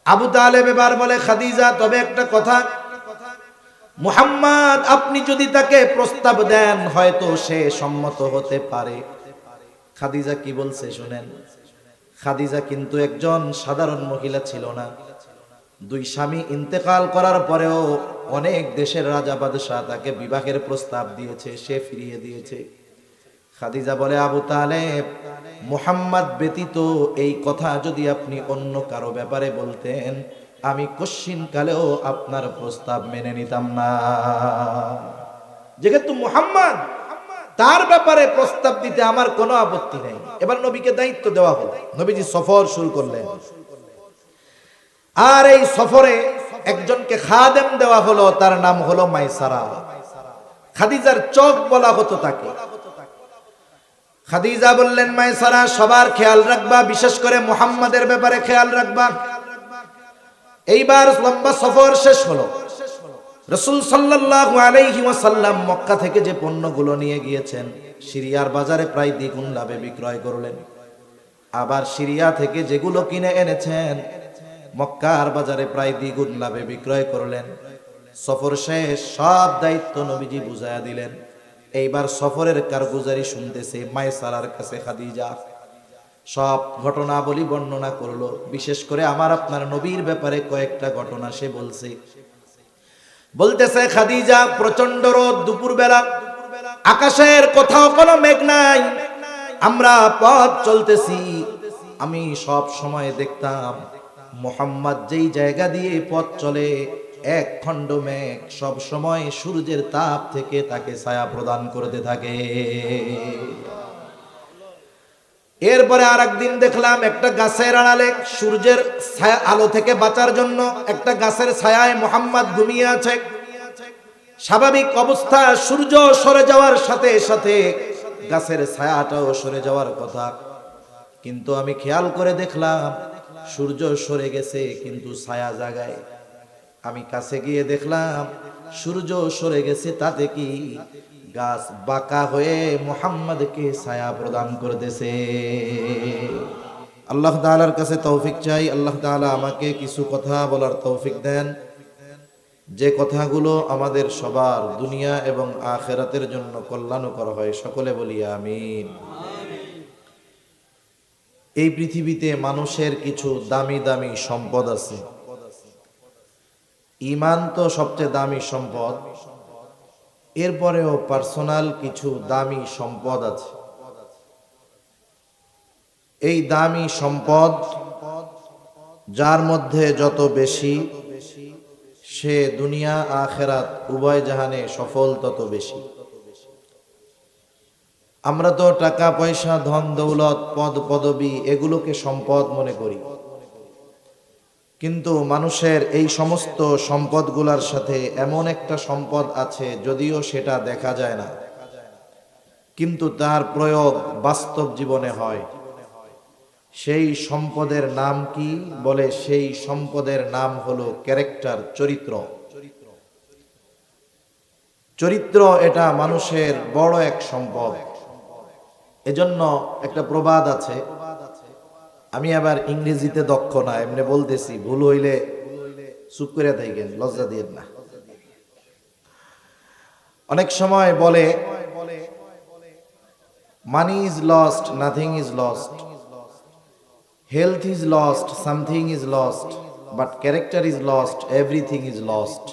আবু তালেব এবার বলে, খাদিজা তবে একটা কথা, মুহাম্মদ আপনি যদি তাকে প্রস্তাব দেন হয়তো সে সম্মত হতে পারে। খাদিজা কি বলছে শুনেন। খাদিজা কিন্তু একজন সাধারণ মহিলা ছিল না। দুই স্বামী ইন্তেকাল করার পরেও অনেক দেশের রাজা বাদশাহ তাকে বিবাহের প্রস্তাব দিয়েছে, সে ফিরিয়ে দিয়েছে। খাদিজা বলে, আবু তালেব মুহাম্মদ ব্যতীত এই কথা যদি আপনি অন্য কারো ব্যাপারে বলতেন আমি কশ্চিন কালেও আপনার প্রস্তাব মেনে নিতাম না। যেহেতু মুহাম্মদ, তার ব্যাপারে প্রস্তাব দিতে আমার কোনো আপত্তি নেই। এবার নবীকে দায়িত্ব দেওয়া হলো, নবীজি সফর শুরু করলেন। আর এই সফরে একজনকে খাদেম দেওয়া হলো, তার নাম হলো মাইসারা। খাদিজার চোখ বলা হতো তাকে। খাদিজা বললেন, মাইসারা সবার খেয়াল রাখবা, বিশেষ করে মুহাম্মাদের ব্যাপারে খেয়াল রাখবা। এইবার লম্বা সফর শেষ হলো। রাসূল সাল্লাল্লাহু আলাইহি ওয়াসাল্লাম মক্কা থেকে যে পণ্যগুলো নিয়ে গিয়েছেন সিরিয়ার বাজারে প্রায় দ্বিগুণ লাভে বিক্রয় করলেন। আবার সিরিয়া থেকে যেগুলো কিনে এনেছেন মক্কার বাজারে প্রায় দ্বিগুণ লাভে বিক্রয় করলেন। সফর শেষ, সব দায়িত্ব নবীজি বুঝায়া দিলেন। এইবার সফরের কারগুজারি শুনতেছে মাইসারার কাছে খাদিজা। সব ঘটনাবলী বর্ণনা করলো, বিশেষ করে আমার আপনার নবীর ব্যাপারে কয়েকটা ঘটনা সে বলছে। বলতেছে, খাদিজা প্রচন্ড রোদ, দুপুরবেলা, আকাশের কোথাও কোনো মেঘ নাই, আমরা পথ চলতেছি। আমি সব সময় দেখতাম মুহাম্মদ যেই জায়গা দিয়ে পথ চলে এক খণ্ড মেঘ সব সময় সূর্যের তাপ থেকে তাকে ছায়া প্রদান করতে থাকে। এরপরে আর একদিন দেখলাম একটা গাছের আড়ালে সূর্যের ছায়া আলো থেকে বাঁচার জন্য একটা গাছের ছায়ায় মুহাম্মদ ঘুমিয়ে আছে। স্বাভাবিক অবস্থা, সূর্য সরে যাওয়ার সাথে সাথে গাছের ছায়াটাও সরে যাওয়ার কথা, কিন্তু আমি খেয়াল করে দেখলাম সূর্য সরে গেছে কিন্তু ছায়া জাগায়। আমি কাছে গিয়ে দেখলাম সূর্য সরে গেছে, তাতে কি গাছ বাঁকা হয়ে মুহাম্মদকে ছায়া প্রদান করতেছে। আল্লাহ তাআলার কাছে তৌফিক চাই, আল্লাহ তাআলা আমাকে কিছু কথা বলার তৌফিক দেন, যে কথাগুলো আমাদের সবার দুনিয়া এবং আখিরাতের জন্য কল্যাণকর হয়। সকলে বলি আমিন। এই পৃথিবীতে মানুষের কিছু দামি দামি সম্পদ আছে। ঈমান তো সবচেয়ে দামি সম্পদ, এরপরেও পার্সোনাল কিছু দামি সম্পদ আছে। এই দামি সম্পদ যার মধ্যে যত বেশি সে দুনিয়া আখিরাত উভয় জাহানে সফল তত বেশি। আমরা তো টাকা পয়সা, ধন দৌলত, পদ পদবী এগুলোকে সম্পদ মনে করি, কিন্তু মানুষের এই সমস্ত সম্পদগুলোর সাথে এমন একটা সম্পদ আছে যদিও সেটা দেখা যায় না, কিন্তু তার প্রয়োগ বাস্তব জীবনে হয়। সেই সম্পদের নাম কি? বলে সেই সম্পদের নাম হলো ক্যারেক্টার, চরিত্র। চরিত্র এটা মানুষের বড় এক সম্পদ। এজন্য একটা প্রবাদ আছে, আমি আবার ইংরেজিতে দক্ষ না, এমনি বলতেছি, ভুল হইলে চুপ করে থাকেন, লজ্জা দিয়েন না। অনেক সময় বলে, money is lost, nothing is lost, health is lost, something is lost, but character is lost, everything is lost.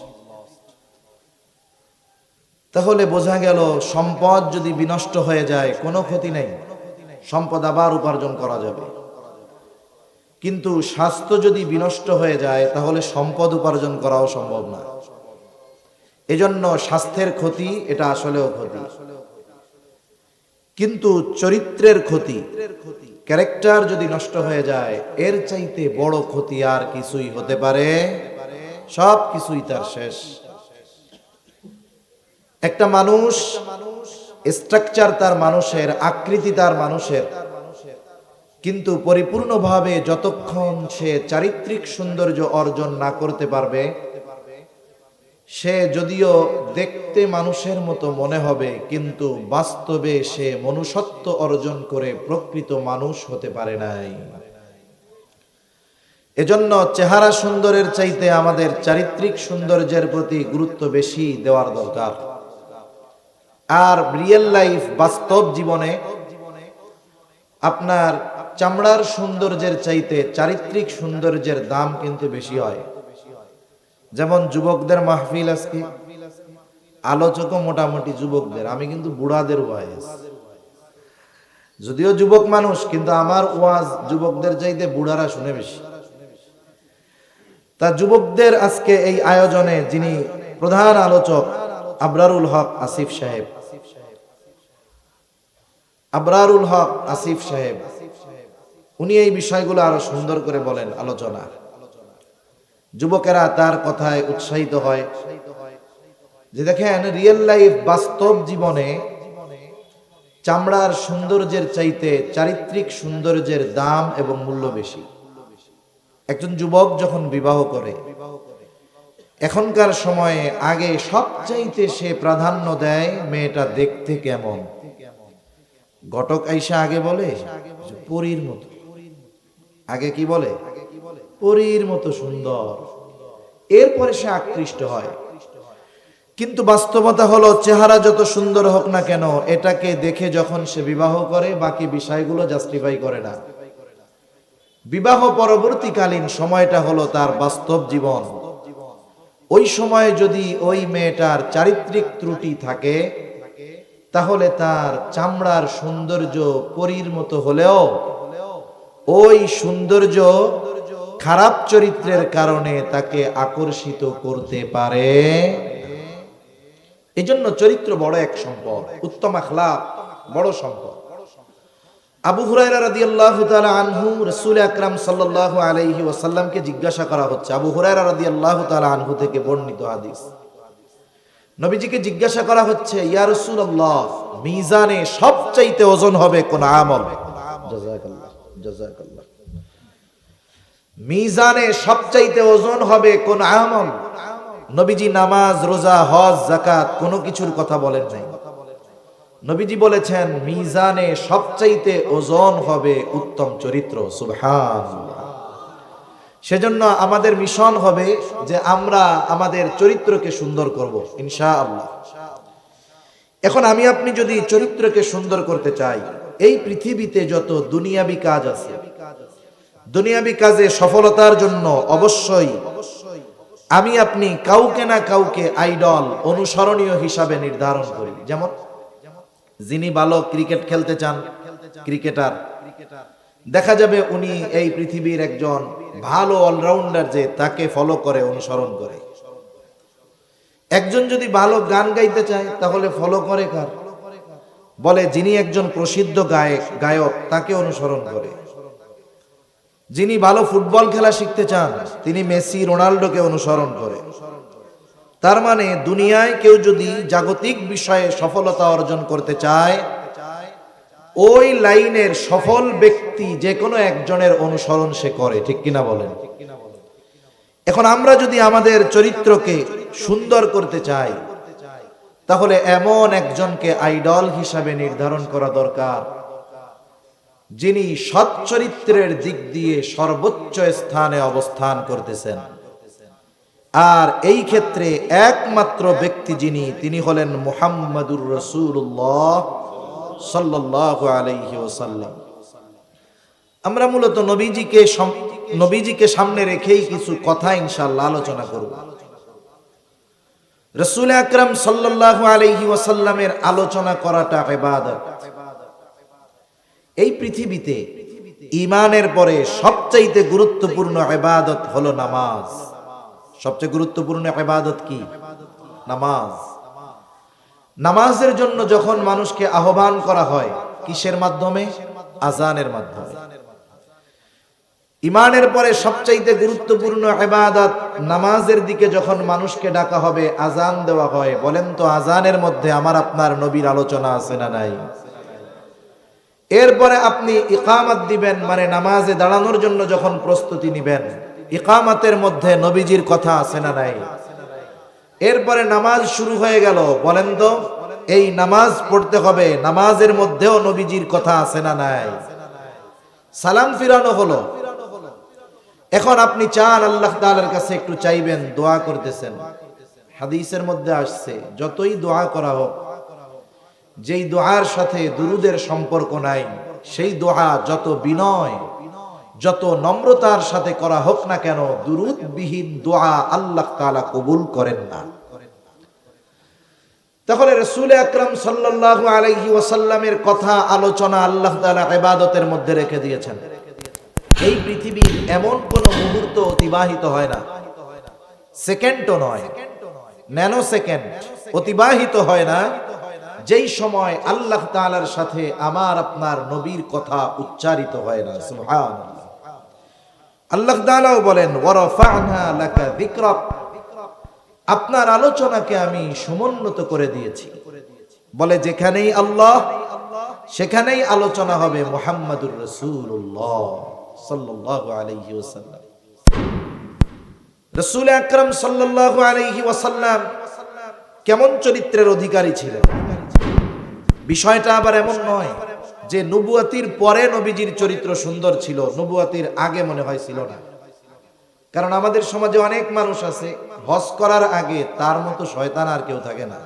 তাহলে বোঝা গেল সম্পদ যদি বিনষ্ট হয়ে যায় কোনো ক্ষতি নেই, সম্পদ আবার উপার্জন করা যাবে। কিন্তু স্বাস্থ্য যদি বিনষ্ট হয়ে যায় তাহলে সম্পদ উপার্জন করাও সম্ভব না। এজন্য স্বাস্থ্যের ক্ষতি এটা আসলেও ক্ষতি, কিন্তু চরিত্রের ক্ষতি, ক্যারেক্টার যদি নষ্ট হয়ে যায় এর চাইতে বড় ক্ষতি আর কিছুই হতে পারে? সব কিছুই তার শেষ। একটা মানুষ, স্ট্রাকচার তার মানুষের, আকৃতি তার মানুষের, কিন্তু পরিপূর্ণভাবে যতক্ষণ সে চারিত্রিক সৌন্দর্য অর্জন না করতে পারবে, সে যদিও দেখতে মানুষের মতো মনে হবে কিন্তু বাস্তবে সে মনুষ্যত্ব অর্জন করে প্রকৃত মানুষ হতে পারে নাই। এজন্য চেহারা সুন্দরের চাইতে আমাদের চারিত্রিক সৌন্দর্যের প্রতি গুরুত্ব বেশি দেওয়ার দরকার। আর রিয়েল লাইফ, বাস্তব জীবনে আপনার চামড়ার সৌন্দর্যের চাইতে চারিত্রিক সৌন্দর্যের দাম কিন্তু বেশি হয়। যেমন যুবকদের মাহফিল, আজকে আলোচকও মোটামুটি যুবকদের, আমি কিন্তু বুড়াদের ওয়াজ, যদিও যুবক মানুষ, কিন্তু আমার ওয়াজ যুবকদের চাইতে বুড়ারা শুনে বেশি। তা যুবকদের আজকে এই আয়োজনে যিনি প্রধান আলোচক, আবরারুল হক আসিফ সাহেব, আবরারুল হক আসিফ সাহেব, উনি এই বিষয়গুলো আরো সুন্দর করে বলেন আলোচনা। যুবকেরা তার কথায় উৎসাহিত হয় যে দেখেন, রিয়েল লাইফ, বাস্তব জীবনে চামড়ার সৌন্দর্যের চাইতে চারিত্রিক সৌন্দর্যের দাম এবং মূল্য বেশি। একজন যুবক যখন বিবাহ করে, এখনকার সময়ে আগে সবচাইতে সে প্রাধান্য দেয় মেয়েটা দেখতে কেমন। ঘটক আইসা আগে বলে পরীর মতো, আগে কি বলে? পরীর মতো সুন্দর, এরপরে সে আকৃষ্ট হয়। কিন্তু বাস্তবতা হলো, চেহারা যত সুন্দর হোক না কেন, এটাকে দেখে যখন সে বিবাহ করে, বাকি বিষয়গুলো জাস্টিফাই করে না। বিবাহ পরবর্তীকালীন সময়টা হলো তার বাস্তব জীবন। ওই সময়ে যদি ওই মেয়েটার চারিত্রিক ত্রুটি থাকে, তাহলে তার চামড়ার সৌন্দর্য পরীর মতো হলেও ওই সৌন্দর্য খারাপ চরিত্রের কারণে তাকে আকর্ষিত করতে পারে। এজন্য চরিত্র বড় এক সম্পদ, উত্তম আখলাক বড় সম্পদ। আবু হুরায়রা রাদিয়াল্লাহু তাআলা আনহু রাসূল আকরাম সাল্লাল্লাহু আলাইহি ওয়াসাল্লামকে জিজ্ঞাসা করা হচ্ছে, আবু হুরায়রা রাদিয়াল্লাহু তাআলা আনহু থেকে বর্ণিত হাদিস। নবীজিকে জিজ্ঞাসা করা হচ্ছে, ইয়া রাসূলুল্লাহ, মিজানে সবচাইতে ওজন হবে কোন আমল? জাযাকাল্লাহ, জাযাকাল্লাহ। মিজানে সবচাইতে ওজন হবে কোন আমল? নবীজি নামাজ, রোজা, হজ, যাকাত কোনো কিছুর কথা বলেন নাই। নবীজি বলেছেন মিজানে সবচাইতে ওজন হবে উত্তম চরিত্র। সুবহানাল্লাহ। সেজন্য আমাদের মিশন হবে যে আমরা আমাদের চরিত্রকে সুন্দর করব ইনশাআল্লাহ। এখন আমি আপনি যদি চরিত্রকে সুন্দর করতে চাই, এই পৃথিবীতে যত দুনিয়াবি কাজ আছে, দুনিয়াবি কাজে সফলতার জন্য অবশ্যই আমি আপনি কাউকে না কাউকে আইডল, অনুসরণীয় হিসাবে নির্ধারণ করি। যেমন যিনি ভালো ক্রিকেট খেলতে চান, ক্রিকেটার, দেখা যাবে উনি এই পৃথিবীর একজন ভালো অলরাউন্ডার, যে তাকে ফলো করে, অনুসরণ করে। একজন যদি ভালো গান গাইতে চায়, তাহলে ফলো করে কার? বলে যিনি একজন প্রসিদ্ধ গায়ক, তাকে অনুসরণ করে। যিনি ভালো ফুটবল খেলা শিখতে চান, তিনি মেসি, রোনাল্ডোকে অনুসরণ করে। তার মানে দুনিয়ায় কেউ যদি জাগতিক বিষয়ে সফলতা অর্জন করতে চায়, ওই লাইনের সফল ব্যক্তি যে কোনো একজনের অনুসরণ সে করে। ঠিক কিনা বলেন? এখন আমরা যদি আমাদের চরিত্রকে সুন্দর করতে চাই, তাহলে এমন একজনকে আইডল হিসাবে নির্ধারণ করা দরকার, যিনি সৎ চরিত্রের দিক দিয়ে সর্বোচ্চ স্থানে অবস্থান করতেছেন। আর এই ক্ষেত্রে একমাত্র ব্যক্তি যিনি, তিনি হলেন মুহাম্মাদুর রাসূলুল্লাহ সাল্লাল্লাহু আলাইহি ওয়াসাল্লাম। আমরা মূলত নবীজিকে সামনে রেখেই কিছু কথা ইনশাআল্লাহ আলোচনা করব। রাসূল আকরাম সাল্লাল্লাহু আলাইহি ওয়াসাল্লামের আলোচনা করাটা ইবাদত। এই পৃথিবীতে ঈমানের পরে সবচাইতে গুরুত্বপূর্ণ ইবাদত হলো নামাজ। সবচেয়ে গুরুত্বপূর্ণ ইবাদত কি? নামাজ। নামাজের জন্য যখন মানুষকে আহ্বান করা হয়, কিসের মাধ্যমে? আযানের মাধ্যমে। ঈমানের পরে সবচাইতে গুরুত্বপূর্ণ ইবাদত নামাজের দিকে যখন মানুষকে ডাকা হবে, আযান দেওয়া হয়, বলেন তো আযানের মধ্যে আমার আপনার নবীর আলোচনা আছে না নাই? এরপরে আপনি ইকামত দিবেন, মানে নামাজে দাঁড়ানোর জন্য যখন প্রস্তুতি নিবেন, ইকামতের মধ্যে নবীজির কথা আছে না নাই? এরপরে নামাজ শুরু হয়ে গেল, বলেন তো এই নামাজ পড়তে হবে, নামাজের মধ্যেও নবীজির কথা আছে না নাই? সালাম ফিরানো হলো, এখন আপনি চান আল্লাহ তাআলার কাছে একটু চাইবেন, দোয়া করতেছেন। হাদিসের মধ্যে আসছে যতই দোয়া করা হোক, যেই দোয়ার সাথে দুরুদের সম্পর্ক নাই, সেই দোয়া যত বিনয়, যত নম্রতার সাথে করা হোক না কেন, দুরুদবিহীন দোয়া আল্লাহ তাআলা কবুল করেন না। তাহলে রাসূল আকরাম সাল্লাল্লাহু আলাইহি ওয়াসাল্লামের কথা আলোচনা আল্লাহ তাআলা ইবাদতের মধ্যে রেখে দিয়েছেন। এই পৃথিবীর এমন কোন মুহূর্ত অতিবাহিত হয় না, সেকেন্ডও নয়, ন্যানো সেকেন্ড অতিবাহিত হয় না, যেই সময় আল্লাহ তাআলার সাথে আমার আপনার নবীর কথা উচ্চারিত হয় না। সুবহানাল্লাহ। আল্লাহ তাআলাও বলেন ওয়ারাফা'না লাকা যিকরাক, আপনার আলোচনাকে আমি সমুন্নত করে দিয়েছি। বলে যেখানেই আল্লাহ সেখানেই আলোচনা হবে মুহাম্মাদুর রাসূলুল্লাহ সাল্লাল্লাহু আলাইহি ওয়াসাল্লাম। রাসূল আকরাম সাল্লাল্লাহু আলাইহি ওয়াসাল্লাম কেমন চরিত্রের অধিকারী ছিলেন? বিষয়টা আবার এমন নয় যে নবুয়াতির পরে নবীজির চরিত্র সুন্দর ছিল, নবুয়াতির আগে মনে হয় ছিল না। কারণ আমাদের সমাজে অনেক মানুষ আছে হজ করার আগে তার মতো শয়তান আর কেউ থাকে না।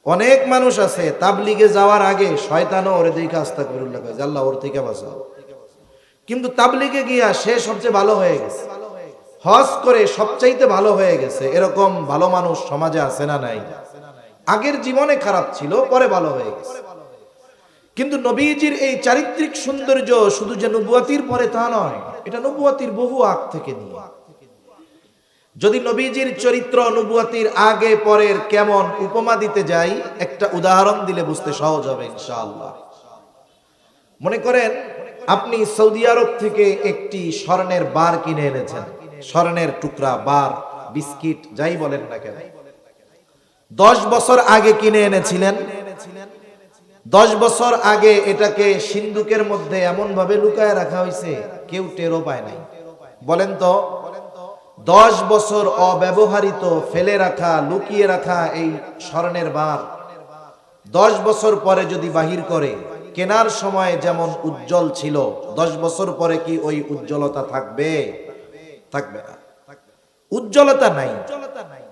অনেক মানুষ আছে তাবলিগে যাওয়ার আগে শয়তানও ওরে দেখে আস্তাগফিরুল্লাহ কয়, আল্লাহ ওর থেকে বাঁচাও। কিন্তু তাবলিগে গিয়া সে সবচেয়ে ভালো হয়ে গেছে, হজ করে সবচাইতে ভালো হয়ে গেছে। এরকম ভালো মানুষ সমাজে আছে না নাই? আগের জীবনে খারাপ ছিল, পরে ভালো হয়ে গেছে। কিন্তু নবীজির এই চারিত্রিক সৌন্দর্য শুধু যে নবুয়াতির পরে তা নয়, এটা নবুয়াতির বহু আগ থেকে নিয়ে। যদি নবীজির চরিত্র নবুয়াতির আগে পরের কেমন উপমা দিতে যাই, একটা উদাহরণ দিলে বুঝতে সহজ হবে ইনশাআল্লাহ। মনে করেন আপনি সৌদি আরব থেকে একটি স্বর্ণের বার কিনে এনেছেন, স্বর্ণের টুকরা, বার, বিস্কিট, যাই বলেন না কেন। 10 বছর আগে কিনে এনেছিলেন। 10 বছর আগে এটাকে সিন্দুকের মধ্যে এমন ভাবে লুকায় রাখা হয়েছে কেউ টেরও পায় নাই। বলেন তো 10 বছর অব্যবহৃত ফেলে রাখা, লুকিয়ে রাখা এই স্বর্ণের বার 10 বছর পরে যদি বাহির করে, কেনার সময় যেমন উজ্জ্বল ছিল, 10 বছর পরে কি ওই উজ্জ্বলতা থাকবে? থাকবে না। উজ্জ্বলতা নাই।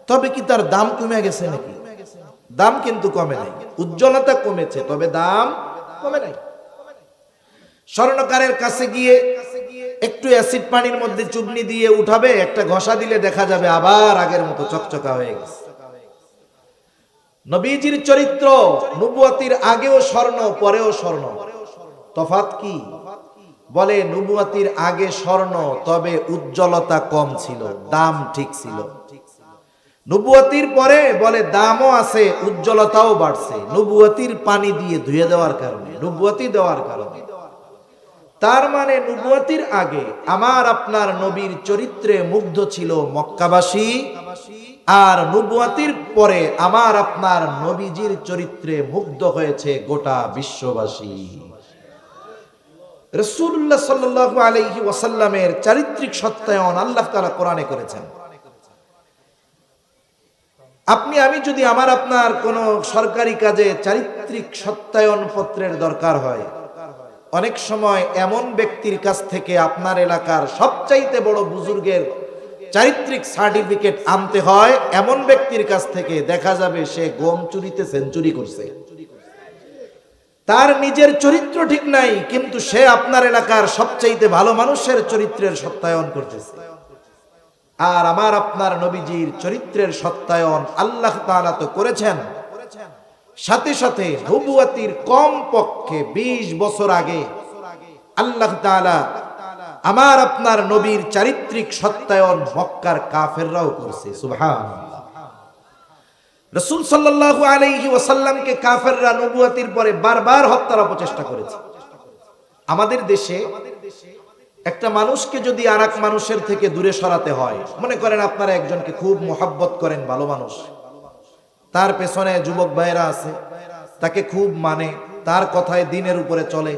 তবে কি তার দাম কমে গেছে নাকি? দাম কিন্তু কমে নাই। উজ্জ্বলতা কমেছে, তবে দাম কমে নাই। স্বর্ণকারের কাছে গিয়ে একটু অ্যাসিড পানির মধ্যে চুবনি দিয়ে উঠাবে, একটা ঘষা দিলে দেখা যাবে আবার আগের মতো চকচকা হয়ে গেছে। নবীজির চরিত্র নবুয়াতির আগেও স্বর্ণ, পরেও স্বর্ণ। তফাৎ কি? বলে নবুয়াতির আগে স্বর্ণ, তবে উজ্জ্বলতা কম ছিল, দাম ঠিক ছিল। নবুয়াতির পরে বলে দামও আছে, উজ্জ্বলতাও বাড়ছে, নবুয়াতির পানি দিয়ে ধুয়ে দেওয়ার কারণে, নবুয়াতি দেওয়ার কারণে। তার মানে নবুয়াতির আগে আমার আপনার নবীর চরিত্রে মুগ্ধ ছিল মক্কাবাসী, আর নবুয়াতির পরে আমার আপনার নবীজির চরিত্রে মুগ্ধ হয়েছে গোটা বিশ্ববাসী। রাসূলুল্লাহ সাল্লাল্লাহু আলাইহি ওয়াসাল্লামের চারিত্রিক সত্যায়ন আল্লাহ তাআলা কোরআনে করেছেন। আপনি আমি যদি আমার আপনার কোন সরকারি কাজে চারিত্রিক সত্যায়ন পত্রের দরকার হয়, অনেক সময় এমন ব্যক্তির কাছ থেকে আপনার এলাকার সবচাইতে বড় বুজুর্গের চারিত্রিক সার্টিফিকেট আনতে হয়। এমন ব্যক্তির কাছ থেকে দেখা যাবে সে গম চুরিতে সেঞ্চুরি করছে, তার নিজের চরিত্র ঠিক নাই, কিন্তু সে আপনার এলাকার সবচাইতে ভালো মানুষের চরিত্রের সত্যায়ন করতেছে। আর আমার আপনার নবীজির চরিত্রের সত্যায়ন আল্লাহ তাআলা তো করেছেন, সাথে সাথে নবুয়াতির কম পক্ষে 20 বছর আগে আল্লাহ তাআলা আমার আপনার নবীর চারিত্রিক সত্যায়ন মক্কার কাফেররাও করছে। সুবহানাল্লাহ। রাসূল সাল্লাল্লাহু আলাইহি ওয়াসাল্লামকে কাফেররা নবুয়াতির পরে বারবার হত্যার অপচেষ্টা করেছে। আমাদের দেশে একটা মানুষকে যদি আরেক মানুষের থেকে দূরে সরাতে হয়, মনে করেন আপনারা একজনকে খুব মহব্বত করেন, ভালো মানুষ, তার পেছনে যুবক ভাইয়েরা আছে, তাকে খুব মানে, তার কথায় দিনের উপরে চলে।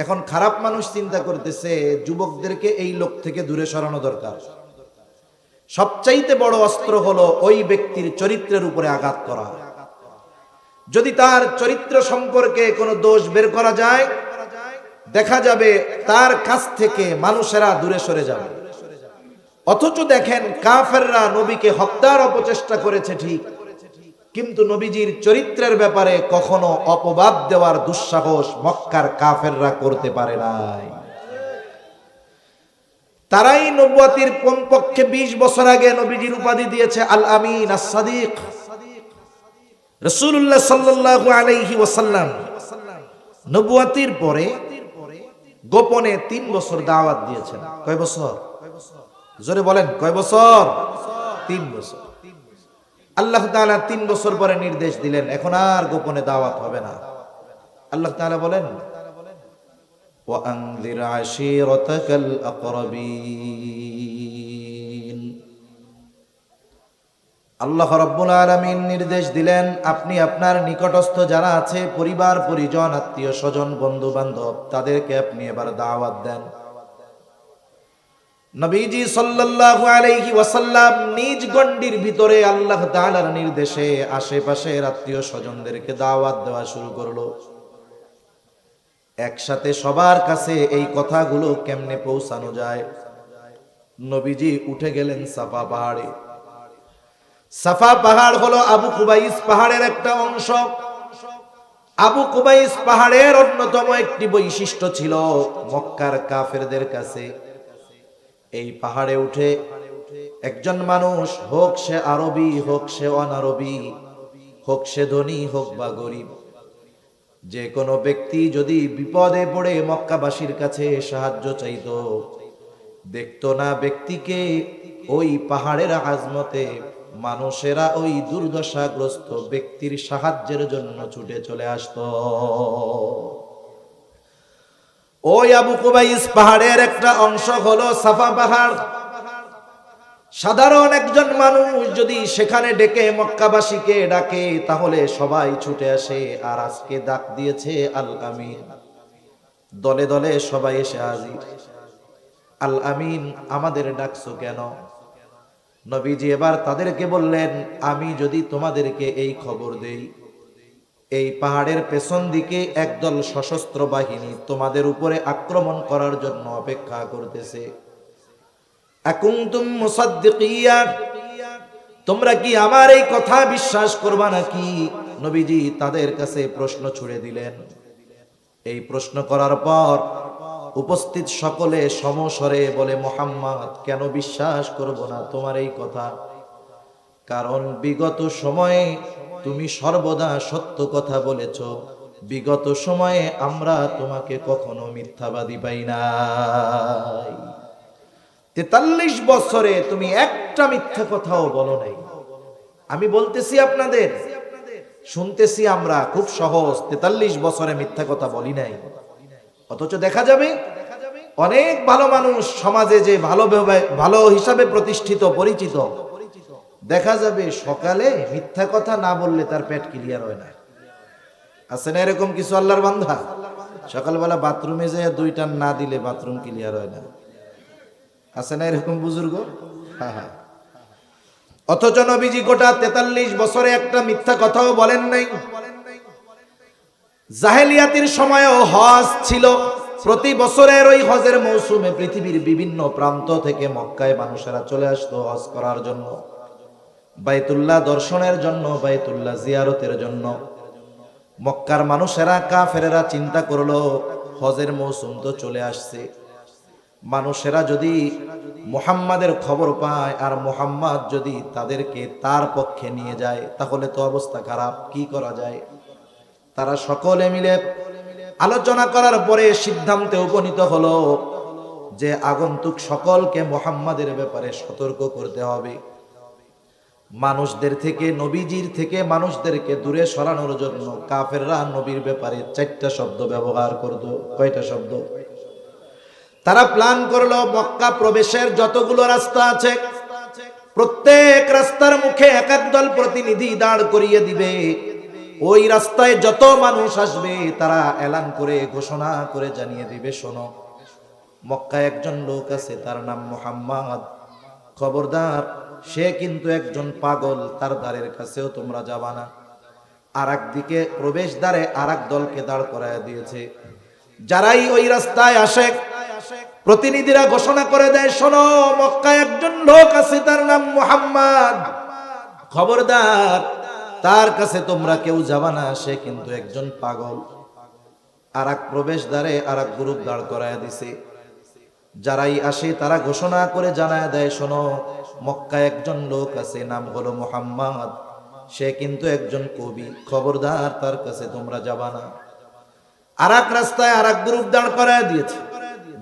এখন খারাপ মানুষ চিন্তা করতেছে যুবকদেরকে এই লোক থেকে দূরে সরানো দরকার। সবচাইতে বড় অস্ত্র হলো ওই ব্যক্তির চরিত্রের উপরে আঘাত করা। যদি তার চরিত্র সম্পর্কে কোনো দোষ বের করা যায়, দেখা যাবে তার কাছ থেকে মানুষেরা দূরে সরে যাবে। অথচ দেখেন কাফেররা নবীকে হত্যার অপচেষ্টা করেছে ঠিক, কিন্তু নবীজির চরিত্রের ব্যাপারে কখনো অপবাদ দেওয়ার দুঃসাহস মক্কার কাফেররা করতে পারে নাই। তারাই নবুয়তির কমপক্ষে 20 বছর আগে নবীজির উপাধি দিয়েছে আল আমিন আস-সাদিক। রাসূলুল্লাহ সাল্লাল্লাহু আলাইহি ওয়াসাল্লাম নবুয়তির পরে গোপনে 3 বছর দাওয়াত দিয়েছেন। কয় বছর? জোরে বলেন, কয় বছর? 3 বছর। আল্লাহ তাআলা 3 বছর পরে নির্দেশ দিলেন এখন আর গোপনে দাওয়াত হবে না। আল্লাহ তাআলা বলেন وأنذر عشيرتك الأقربين। আল্লাহ রাব্বুল আলামিন নির্দেশ দিলেন আপনি আপনার নিকটস্থ যারা আছে পরিবার পরিজন আত্মীয় স্বজন বন্ধু বান্ধব তাদেরকে আপনি এবার দাওয়াত দেন। নবীজি সাল্লাল্লাহু আলাইহি ওয়াসাল্লাম নিজ গণ্ডির ভিতরে আল্লাহ তাআলার নির্দেশে আশেপাশের আত্মীয় স্বজনদেরকে দাওয়াত দেওয়া শুরু করলো। একসাথে সবার কাছে এই কথাগুলো কেমনে পৌঁছানো যায়? নবীজি উঠে গেলেন সাফা পাহাড়ে। সাফা পাহাড় হলো আবু কুবাইস পাহাড়ের একটা অংশ। আবু কুবাইস পাহাড়ের অন্যতম একটি বৈশিষ্ট্য ছিল মক্কার কাফেরদের কাছে এই পাহাড়ে উঠে একজন মানুষ, হোক সে আরবি হোক সে অনারবি, হোক সে ধনী হোক বা গরিব, যে কোনো ব্যক্তি যদি বিপদে পড়ে মক্কাবাসীর কাছে সাহায্য চাইতো, দেখতো না ব্যক্তিকে, ওই পাহাড়ের আজমতে মানুষেরা ওই দুর্দশাগ্রস্ত ব্যক্তির সাহায্যের জন্য ছুটে চলে আসতো। ওই আবু কুবাইস পাহাড়ের একটা অংশ হলো সাফা পাহাড়। সাধারণ একজন মানুষ যদি সেখানে ডেকে মক্কাবাসীকে ডাকে তাহলে সবাই ছুটে আসে। আর আজকে ডাক দিয়েছে আল আমিন, দলে দলে সবাই এসে হাজির। আল আমিন, আমাদের ডাকছো কেন? নবীজি এবার তাদেরকে বললেন আমি যদি তোমাদেরকে এই খবর দেই এই পাহাড়ের পেছন দিকে একদল সশস্ত্র বাহিনী তোমাদের উপরে আক্রমণ করার জন্য অপেক্ষা করতেছে, আকুনতুম মুসাদ্দিকিয়া, তোমরা কি আমার এই কথা বিশ্বাস করবা নাকি? নবীজি তাদের কাছে প্রশ্ন ছুড়ে দিলেন। এই প্রশ্ন করার পর উপস্থিত সকলে সমস্বরে বলে মুহাম্মদ, কেন বিশ্বাস করব না তোমার এই কথা? কারণ বিগত সময়ে তুমি সর্বদা সত্য কথা বলেছ, বিগত সময়ে আমরা তোমাকে কখনো মিথ্যাবাদী পাই নাই। 43 বছরে তুমি একটা মিথ্যা কথাও বলো নাই। আমি বলতেছি আপনাদের, শুনতেছি আমরা, খুব সহজ, 43 বছরে মিথ্যা কথা বলি নাই। অথচ দেখা যাবে অনেক ভালো মানুষ সমাজে যে ভালো হিসাবে প্রতিষ্ঠিত পরিচিত, দেখা যাবে সকালে মিথ্যা কথা না বললে তার পেট ক্লিয়ার হয় না। আছে না এরকম কিছু আল্লাহর বান্দা? সকালবেলা বাথরুমে যেয়ে 2 টান না দিলে বাথরুম ক্লিয়ার হয় না। আছে না এরকম বুজুর্গ? হ্যাঁ। অথচ নবীজি গোটা 43 বছরে একটা মিথ্যা কথাও বলেন নাই। জাহেলিয়াতের সময়ও হজ ছিল। প্রতি বছরের ওই হজের মৌসুমে পৃথিবীর বিভিন্ন প্রান্ত থেকে মক্কায় মানুষেরা চলে আসতো হজ করার জন্য, বাইতুল্লাহ দর্শনের জন্য, বাইতুল্লাহ জিয়ারতের জন্য। মক্কার মানুষেরা কাফেরেরা চিন্তা করলো হজের মৌসুম তো চলে আসছে, মানুষেরা যদি মুহাম্মাদের খবর পায় আর মুহাম্মদ যদি তাদেরকে তার পক্ষে নিয়ে যায় তাহলে তো অবস্থা খারাপ, কি করা যায়? তারা সকলে মিলে আলোচনা করার পরে সিদ্ধান্তে উপনীত হলো যে আগন্তুক সকলকে মুহাম্মাদের ব্যাপারে সতর্ক করতে হবে। মানুষদের থেকে, নবীজির থেকে মানুষদেরকে দূরে সরানোর জন্য কাফেররা নবীর ব্যাপারে 4টা শব্দ ব্যবহার করত। কয়টা শব্দ? তারা প্ল্যান করলো মক্কা প্রবেশের যতগুলো রাস্তা আছে প্রত্যেক রাস্তার মুখে এক এক দল প্রতিনিধি দাঁড় করিয়ে দিবে। ওই রাস্তায় যত মানুষ আসবে তারা এলান করে ঘোষণা করে জানিয়ে দিবে, শোনো মক্কায় একজন লোক আছে তার নাম মুহাম্মদ, খবরদার সে কিন্তু একজন পাগল, তার দ্বারের কাছেও তোমরা যাবা না। আর একদিকে প্রবেশ দ্বারে আর এক দলকে দাঁড় করায় দিয়েছে। যারাই ওই রাস্তায় আসে প্রতিনিধিরা ঘোষণা করে দেয়, শোনো মক্কায় একদল একজন লোক আছে তার নাম মুহাম্মদ, খবরদার তার কাছে তোমরা কেউ যাবা না, সে কিন্তু একজন পাগল। আর এক প্রবেশদ্বারে আর এক গ্রুপ দাঁড় করায় দিছে। যারাই আসে তারা ঘোষণা করে জানায় দেয়, শোনো মক্কায় একজন লোক আছে, নাম হলো মুহাম্মদ, সে কিন্তু একজন কবি, খবরদার তার কাছে তোমরা যাবা না। আর এক রাস্তায় আর এক গ্রুপ দাঁড় করায় দিয়েছে।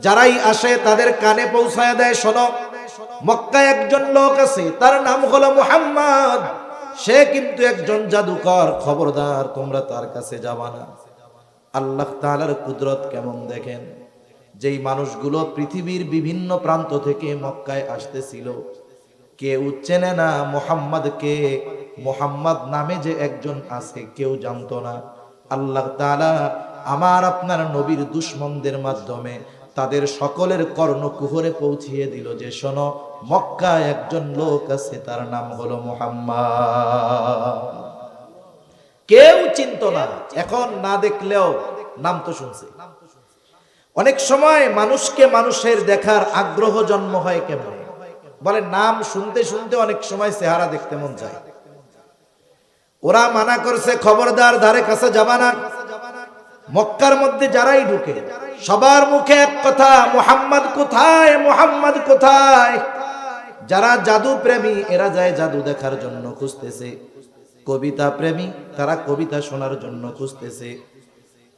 যারাই আসে তাদের কানে পৌঁছায় দেয়, শোনো মক্কায় একজন লোক আছে, তার নাম হলো মুহাম্মদ, সে কিন্তু একজন জাদুকর, খবরদার তোমরা তার কাছে যাবা না। আল্লাহ তাআলার কুদরত কেমন দেখেন। যেই মানুষগুলো পৃথিবীর বিভিন্ন প্রান্ত থেকে মক্কায় আসতেছিল, কেউ চেনে না মুহাম্মদকে, মুহাম্মদ নামে যে একজন আছে কেউ জানতো না। আল্লাহ তাআলা আমার আপনার নবীর দুশমনদের মাধ্যমে তাদের সকলের কর্ণকুহরে পৌঁছিয়ে দিল যে শোনো মক্কায় একজন লোক আছে, তার নাম হলো মুহাম্মদ। কেউ চিনতো না, এখন না দেখলেও নাম তো শুনছে। অনেক সময় মানুষকে মানুষের দেখার আগ্রহ জন্ম হয় কেমন বলে, নাম শুনতে শুনতে অনেক সময় চেহারা দেখতে মন যায়। ওরা মানা করছে খবরদার ধারে কাছে যাবা না। মক্কার মধ্যে যারাই ঢুকে সবার মুখে এক কথা, মুহাম্মদ কোথায়, মুহাম্মদ কোথায়। যারা জাদু প্রেমী এরা যায় জাদু দেখার জন্য খুঁজতেছে, কবিতা প্রেমী তারা কবিতা শোনার জন্য খুঁজতেছে,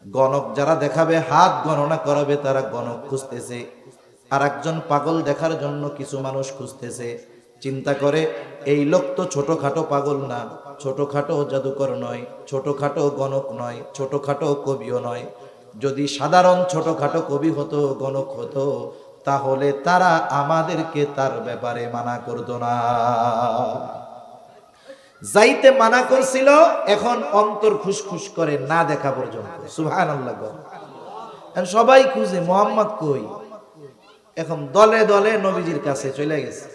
গণক যারা দেখাবে হাত গণনা করাবে তারা গণক খুঁজতেছে, আর একজন পাগল দেখার জন্য কিছু মানুষ খুঁজতেছে। চিন্তা করে এই লোক তো ছোটখাটো পাগল না, ছোটখাটো জাদুকর নয়, ছোটখাটো গণক নয়, ছোটখাটো কবিও নয়। যদি সাধারণ ছোটখাটো কবি হতো, গণক হতো, তাহলে তারা আমাদেরকে তার ব্যাপারে মানা করতো না। যাইতে মানা করছিল, এখন অন্তর খুশখুশ করে না দেখা পর্যন্ত। সুবহানাল্লাহ। সবাই খুঁজে মুহাম্মদ কই, এখন দলে দলে নবীজির কাছে চলে গেছে।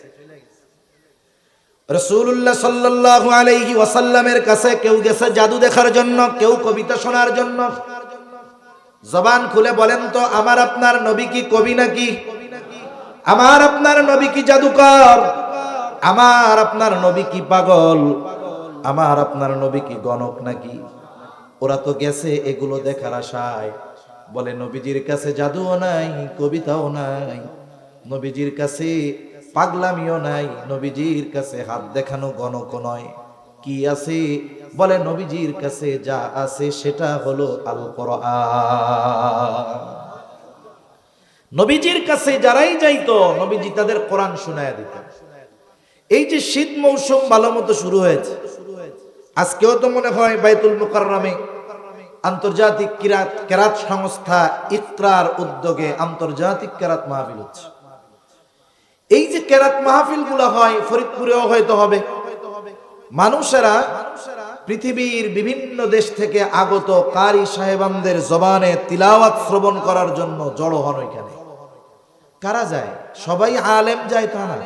রাসূলুল্লাহ সাল্লাল্লাহু আলাইহি ওয়াসাল্লামের কাছে কেউ গেছে জাদু দেখার জন্য, কেউ কবিতা শোনার জন্য। জবান খুলে বলেন তো, আমার আপনার নবী কি কবি নাকি? আমার আপনার নবী কি জাদুকর? আমার আপনার নবী কি পাগল? আমার আপনার নবী কি গণক নাকি? ওরা তো গেছে এগুলো দেখার আশায়। বলে নবীজির কাছে জাদুও নাই, কবিতাও নাই, নবীজির কাছে পাগলামিও নাই, নবীজির কাছে হাত দেখানো গণক নয়। কি আছে? বলে নবীজির কাছে যা আছে সেটা হলো আল কোরআন। নবীজির কাছে যারাই যাইতো নবীজি তাদের কোরআন শোনায়া দিতেন। এই যে শীত মৌসুম ভালো মতো শুরু হয়েছে, আজকেও তো মনে হয় বাইতুল মুকাররমে আন্তর্জাতিক কেরাত সংস্থা ইকরার উদ্যোগে আন্তর্জাতিক কেরাত মাহফিল হচ্ছে। এই যে কেরাত মাহফিল গুলো হয়, ফরিদপুরেও হয়তো হবে। মানুষেরা পৃথিবীর বিভিন্ন দেশ থেকে আগত কারি সাহেবানদের জবানে তিলাওয়াত শ্রবণ করার জন্য জড়ো হন ওইখানে। কারা যায়? সবাই আলেম যায় তা না,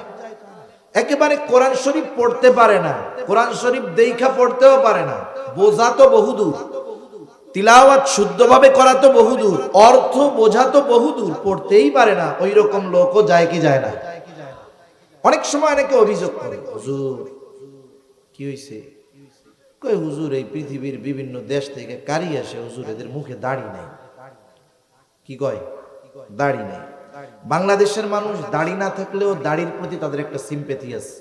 একেবারে কোরআন শরীফ পড়তে পারে না, কোরআন শরীফ দেখা পড়তেও পারে না, বোঝা তো বহুদূর, তিলাওয়াত শুদ্ধভাবে করা তো বহুদূর, অর্থ বোঝা তো বহুদূর, পড়তেই পারে না। ওই রকম লোকও যায় কি যায় না? অনেক সময় অনেকে অভিযোগ করে, হুজুর কি হয়েছে? কই হুজুর এই পৃথিবীর বিভিন্ন দেশ থেকে কারি আসে, হুজুর এদের মুখে দাড়ি নাই। কি কয়? দাড়ি নাই। বাংলাদেশের মানুষ দাড়ি না থাকলেও দাড়ির প্রতি তাদের একটা সিম্পেথি আছে।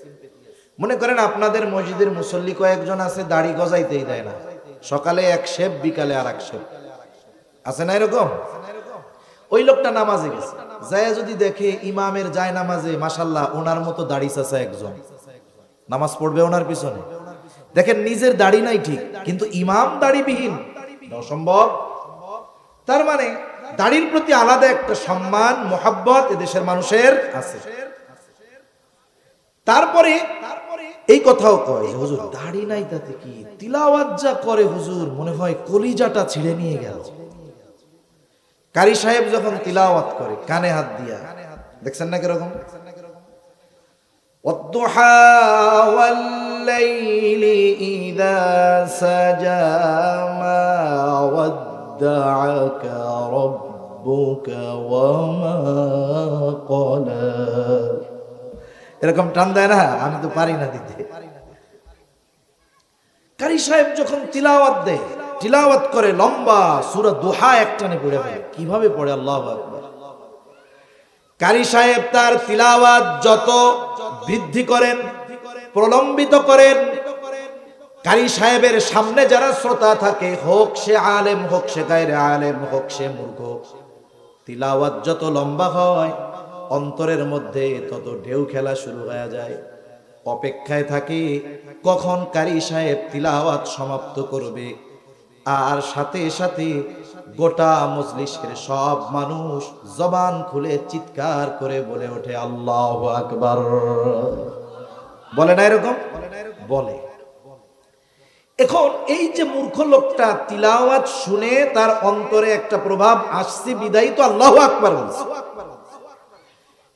মনে করেন আপনাদের মসজিদের মুসল্লি কয়েকজন আছে দাড়ি গজাইতেই দেয় না, সকালে এক শেপ বিকালে আর এক শেপ, আছে না এরকম? ওই লোকটা নামাজে গেছে, যায় যদি দেখে ইমামের যায় নামাজে মাশাল্লাহ ওনার মতো দাড়ি চাচা একজন নামাজ পড়বে ওনার পিছনে, দেখেন নিজের দাড়ি নাই ঠিক কিন্তু ইমাম দাড়িবিহীন, অসম্ভব। তার মানে দাড়ির প্রতি আলাদা একটা সম্মান মোহাব্বত এদেশের মানুষের আছে। তারপরে এই কথাও কয় যে হুজুর দাড়ি নাই তাতে কি, তিলাওয়াত যা করে হুজুর মনে হয় কলিজাটা ছিঁড়ে নিয়ে গেল। কারি সাহেব যখন তিলাওয়াত করে কানে হাত দিয়া, দেখছেন না কিরকম? والضحى والليل إذا سجى ما ودعك ربك وما قلى এরকম টান দেয় না, আমি তো পারি না দিতে। কারি সাহেব যখন তিলাওয়াত করে লম্বা সূরা দুহা একটানে পড়ে ফেলে। কিভাবে পড়ে, আল্লাহু আকবার। কারি সাহেব তার তিলাওয়াত যত বৃদ্ধি করেন, প্রলম্বিত করেন, কারি সাহেবের সামনে যারা শ্রোতা থাকে, হোক সে আলেম, হোক সে গায়রে আলেম, হোক সে মূর্খ, তিলাওয়াত যত লম্বা হয় অন্তরের মধ্যে তত ঢেউ খেলা শুরু হয়ে যায়। অপেক্ষায় থাকে কখন কারি সাহেব তিলাওয়াত সমাপ্ত করবে। আর সাথে সাথে গোটা মজলিসের সব মানুষ জবান খুলে চিৎকার করে বলে ওঠে আল্লাহু আকবার। বলে না এরকম? বলে। এখন এই যে মূর্খ লোকটা তিলাওয়াত শুনে তার অন্তরে একটা প্রভাব আসছে বিদায়ী তো আল্লাহু আকবার বলছে।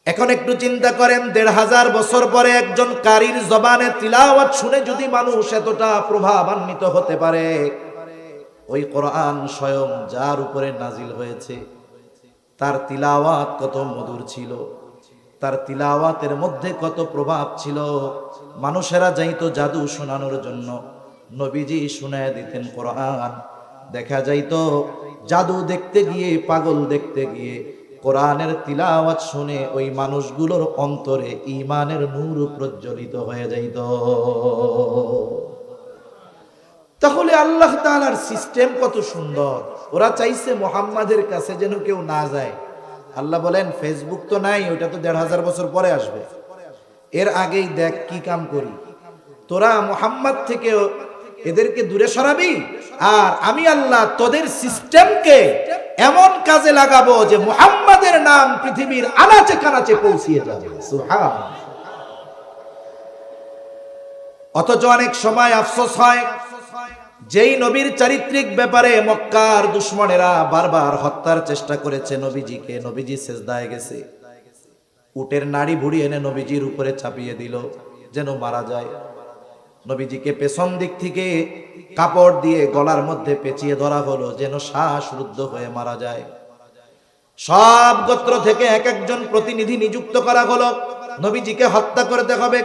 এখন একটু চিন্তা করেন, ১৫০০ বছর পরে একজন কারীর জবানে তিলাওয়াত শুনে যদি মানুষ এতটা প্রভাবান্বিত হতে পারে, ওই কোরআন স্বয়ং যার উপরে নাজিল হয়েছে তার তিলাওয়াত কত মধুর ছিল, তার তিলাওয়াতের মধ্যে কত প্রভাব ছিল। মানুষেরা যাইতো জাদু শোনানোর জন্য, নবীজি শুনায় দিতেন কোরআন। দেখা যাইতো জাদু দেখতে গিয়ে, পাগল দেখতে গিয়ে কোরআনের তিলাওয়াত শুনে ওই মানুষগুলোর অন্তরে ঈমানের নূর প্রজ্বলিত হয়ে যাইত। তাহলে আল্লাহ তাআলার সিস্টেম কত সুন্দর। ওরা চাইছে মুহাম্মাদের কাছে যেন কেউ না যায়। আল্লাহ বলেন ফেসবুক তো নাই, ওটা তো ১৫০০ বছর পরে আসবে। এর আগেই দেখ কি কাম করি, তোরা মুহাম্মদ থেকে এদেরকে দূরে সরাবি, আর আমি আল্লাহ তোদের সিস্টেমকে এমন কাজে লাগাবো যে মুহাম্মাদের নাম পৃথিবীর আনাচে কানাচে পৌঁছিয়ে যাবে। সুবহানাল্লাহ। অথচ অনেক সময় আফসোস হয়, যেই নবীর চারিত্রিক ব্যাপারে মক্কার দুশমনেরা বারবার হত্যার চেষ্টা করেছে নবীজিকে, নবীজি সিজদায় গেছে, উটের নাড়ি ভুড়ি এনে নবীজির উপরে চাপিয়ে দিল যেন মারা যায়। নবীজিকে পেছন দিক থেকে কাপড় দিয়ে গলার মধ্যে পেঁচিয়ে ধরা হলো যেন শ্বাসরুদ্ধ হয়ে মারা যায়। সব গোত্র থেকে এক একজন প্রতিনিধি নিযুক্ত করা হলো, নবীজিকে হত্যা করতে হবে।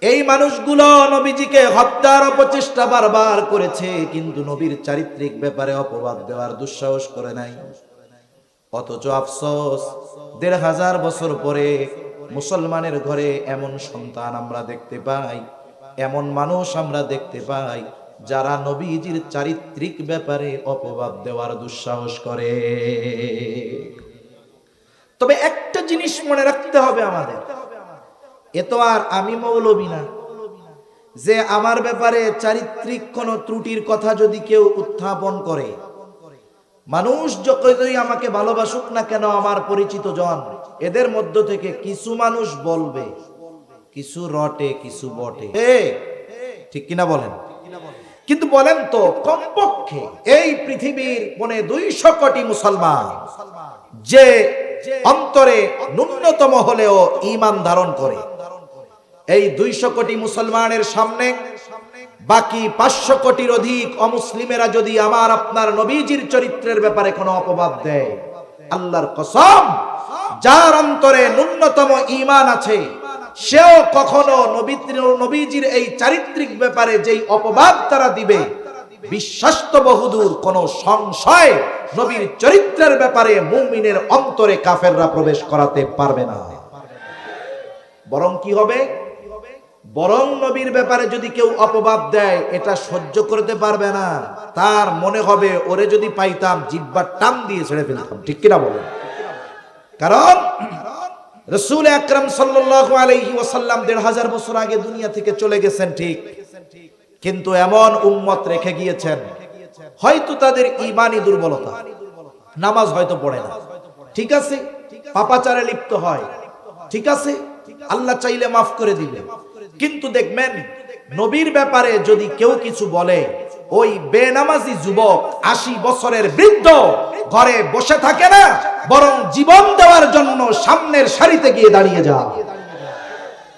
এই মানুষগুলো নবীজিকে হত্যার অপচেষ্টা বারবার করেছে, কিন্তু নবীর চারিত্রিক ব্যাপারে অপবাদ দেওয়ার দুঃসাহস করে নাই। অথচ আফসোস, ১৫০০ বছর পরে মুসলমানের ঘরে এমন সন্তান আমরা দেখতে পাই, এমন মানুষ আমরা দেখতে পাই যারা নবীজির চারিত্রিক ব্যাপারে অপবাদ দেওয়ার দুঃসাহস করে। তবে একটা জিনিস মনে রাখতে হবে আমাদের, এ তো আর আমি মৌলবী না যে আমার ব্যাপারে চারিত্রিক কোন ত্রুটির কথা যদি কেউ উত্থাপন করে, মানুষ যতই আমাকে ভালোবাসুক না কেন, আমার পরিচিত জন, এদের মধ্য থেকে কিছু মানুষ বলবে, কিছু রটে, কিছু বটে, ঠিক কিনা বলেন? কিন্তু বলেন তো, কমপক্ষে এই পৃথিবীর ২৫০ কোটি মুসলমান যে অন্তরে ন্যূনতম হলেও ঈমান ধারণ করে, এই ২০০ কোটি মুসলমানের সামনে বাকি ৫০০ কোটির অধিক অমুসলিমেরা যদি আমার আপনার নবীজির চরিত্রের ব্যাপারে কোনো অপবাদ দেয়, আল্লাহর কসম, যার অন্তরে ন্যূনতম ঈমান আছে সেও কখনো নবীজির এই চারিত্রিক ব্যাপারে যেই অপবাদ তারা দিবে, বিশ্বাস্ত বহুদূর কোন সংশয় নবীর চরিত্রের ব্যাপারে মুমিনের অন্তরে কাফেররা প্রবেশ করাতে পারবে না। বরং কি হবে? বরং নবীর ব্যাপারে যদি কেউ অপবাদ দেয়, এটা সহ্য করতে পারবে না, তার মনে হবে ওরে যদি পাইতাম জিহ্বার টান দিয়ে ছেড়ে ফেলতাম, ঠিক কিনা বলেন? কারণ রাসূল আকরাম সাল্লাল্লাহু আলাইহি ওয়াসাল্লাম ১৫০০ বছর আগে দুনিয়া থেকে চলে গেছেন, ঠিক, কিন্তু এমন উম্মত রেখে গিয়েছেন, হয়তো তাদের ঈমানি দুর্বলতা, নামাজ হয়তো পড়ে না, ঠিক আছে, পাপাচারে লিপ্ত হয়, ঠিক আছে, আল্লাহ চাইলে মাফ করে দিবে, কিন্তু দেখবেন নবীর ব্যাপারে যদি কেউ কিছু বলে, ওই বেনামাজি যুবক ৮০ বছরের বৃদ্ধ ঘরে বসে থাকে না, বরং জীবন দেওয়ার জন্য সামনের সারিতে গিয়ে দাঁড়িয়ে যায়।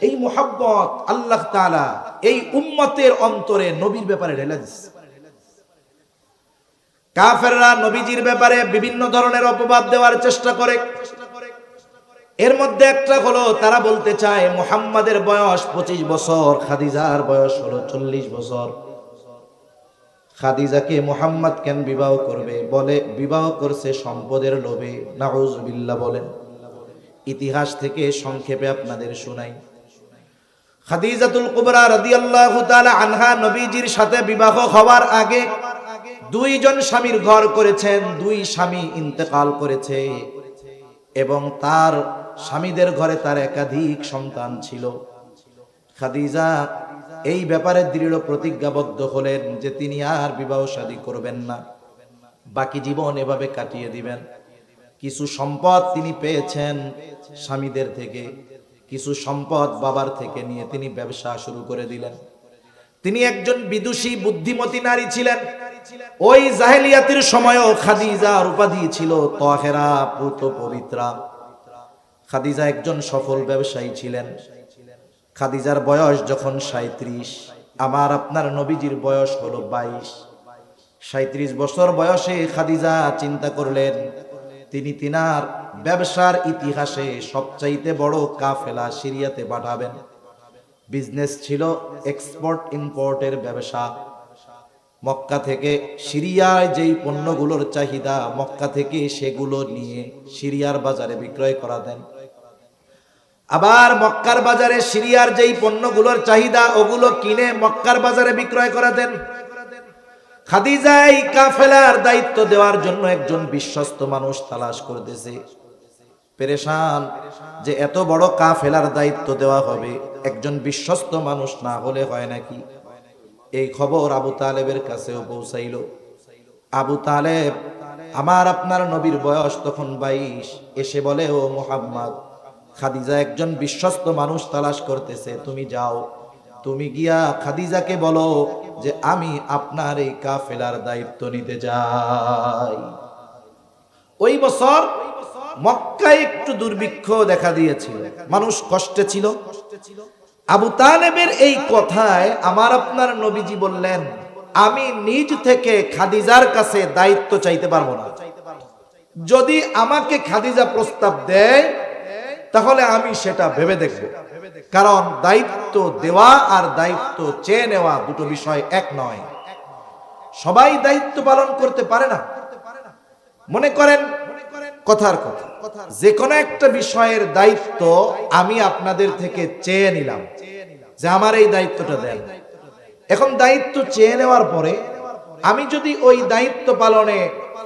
এই মুহাব্বত আল্লাহ তাআলা এই উম্মতের অন্তরে নবীর ব্যাপারে ঢেলে দিচ্ছে। কাফেররা নবীজির ব্যাপারে বিভিন্ন ধরনের অপবাদ দেওয়ার চেষ্টা করে, এর মধ্যে একটা হলো তারা বলতে চায় মুহাম্মাদের বয়স 25 বছর, খাদিজার বয়স হলো 40 বছর। খাদিজাকে মুহাম্মদ কেন বিবাহ করবে? বলে বিবাহ করছে সম্পদের লোভে। নাউজুবিল্লাহ বলেন। ইতিহাস থেকে সংক্ষেপে আপনাদের শোনাই। খাদিজাতুল কুবরা রাদিয়াল্লাহু তাআলা আনহা নবীজির সাথে বিবাহ হওয়ার আগে দুইজন স্বামীর ঘর করেছেন, দুই স্বামী ইন্তেকাল করেছে এবং তার স্বামীদের ঘরে তার একাধিক সন্তান ছিল। খাদিজা এই ব্যাপারে দৃঢ় প্রতিজ্ঞাবদ্ধ হলেন যে তিনি আর বিবাহ শাদী করবেন না, বাকি জীবন এভাবে কাটিয়ে দিবেন। কিছু সম্পদ তিনি পেয়েছেন স্বামীদের থেকে, কিছু সম্পদ বাবার থেকে নিয়ে তিনি ব্যবসা শুরু করে দিলেন। তিনি একজন বিদুষী বুদ্ধিমতী নারী ছিলেন। ওই জাহেলিয়াতের সময়ও খাদিজার উপাধি ছিল তাহেরা, পুত পবিত্রা। খাদিজা একজন সফল ব্যবসায়ী ছিলেন। খাদিজার বয়স যখন 37, আমার আপনার নবীজির বয়স হলো 22। 37 বছর বয়সে খাদিজা চিন্তা করলেন তিনি তিনার ব্যবসার ইতিহাসে সবচাইতে বড় কাফেলা সিরিয়াতে পাঠাবেন। বিজনেস ছিল এক্সপোর্ট ইম্পোর্টের ব্যবসা। মক্কা থেকে সিরিয়ায় যেই পণ্যগুলোর চাহিদা, মক্কা থেকে সেগুলো নিয়ে সিরিয়ার বাজারে বিক্রয় করা দেন। আবার মক্কার বাজারে সিরিয়ার যেই পণ্যগুলোর চাহিদা, ওগুলো কিনে মক্কার বাজারে বিক্রয় করা দেন। খাদিজা এই কাফেলার দায়িত্ব দেওয়ার জন্য একজন বিশ্বস্ত মানুষ তালাশ করতেছে। পেরেশান যে এত বড় কাফেলার দায়িত্ব দেওয়া হবে, একজন বিশ্বস্ত মানুষ না হলে হয় নাকি? এই খবর আবু তালেবের কাছেও পৌঁছাইল। আবু তালেব, আমার আপনার নবীর বয়স তখন 22, এসে বলে ও মুহাম্মদ, খাদিজা একজন বিশ্বস্ত মানুষ তালাশ করতেছে, তুমি যাও, তুমি গিয়া খাদিজাকে বলো যে আমি আপনার এই কাফেলার দায়িত্ব নিতে যাই। ওই বছর মক্কায় একটু দুর্ভিক্ষ দেখা দিয়েছিল, মানুষ কষ্টে ছিল। আবু তালেবের এই কথায় আমার আপনার নবীজি বললেন, আমি নিজ থেকে খাদিজার কাছে দায়িত্ব চাইতে পারবো না। যদি আমাকে খাদিজা প্রস্তাব দেয় তাহলে আমি সেটা ভেবে দেখব, কারণ দায়িত্ব দেওয়া আর দায়িত্ব চেয়ে নেওয়া দুটো বিষয় এক নয়। সবাই দায়িত্ব পালন করতে পারে না। মনে করেন কথার কথা, যে কোনো একটা বিষয়ের দায়িত্ব আমি আপনাদের থেকে চেয়ে নিলাম যে আমার এই দায়িত্বটা দেন। এখন দায়িত্ব চেয়ে নেওয়ার পরে আমি যদি ওই দায়িত্ব পালনে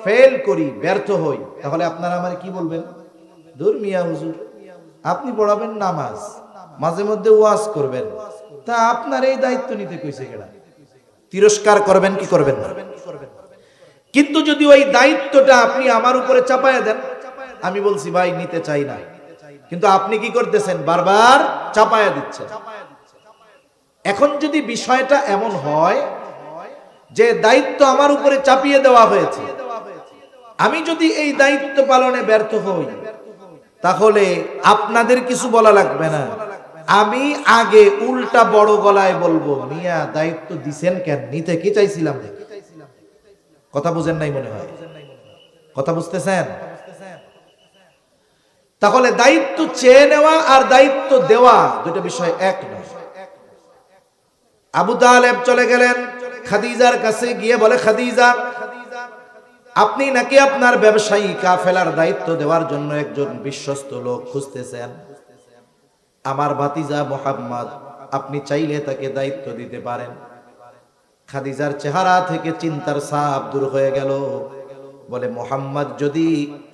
ফেল করি, ব্যর্থ হই, তাহলে আপনারা আমার কি বলবেন? দূর মিয়া হুজুর, আপনি পড়াবেন নামাজ, মাঝে মধ্যে ওয়াজ করবেন, তা আপনার এই দায়িত্ব নিতে কইছে কেডা? তিরস্কার করবেন কি করবেন না? কিন্তু যদি ওই দায়িত্বটা আপনি আমার উপরে চাপায়া দেন, আমি বলছি ভাই নিতে চাই না, কিন্তু আপনি কি করতেছেন? বারবার চাপায়া দিচ্ছেন। এখন যদি বিষয়টা এমন হয় যে দায়িত্ব আমার উপরে চাপিয়ে দেওয়া হয়েছে, আমি যদি এই দায়িত্ব পালনে ব্যর্থ হই, তাহলে আপনাদের কিছু বলা লাগবে না, আমি আগে উল্টা বড় গলায় বলবো, মিয়া দায়িত্ব দিছেন কেন? নিতে কি চাইছিলাম? কথা বুঝেন নাই মনে হয়, কথা বুঝতেছেন? তাহলে দায়িত্ব চেয়ে নেওয়া আর দায়িত্ব দেওয়া দুটো বিষয় এক নয়। আবু তালেব চলে গেলেন খাদিজার কাছে, গিয়ে বলে, খাদিজা, আপনি নাকি আপনার ব্যবসায়ী কাফেলার দায়িত্ব দেওয়ার জন্য একজন বিশ্বস্ত লোক খুঁজতেছেন। আমার ভাতিজা মুহাম্মদ, আপনি চাইলে তাকে দায়িত্ব দিতে পারেন। খাদিজার চেহারা থেকে চিন্তার ছাপ দূর হয়ে গেল। বলে, মুহাম্মদ যদি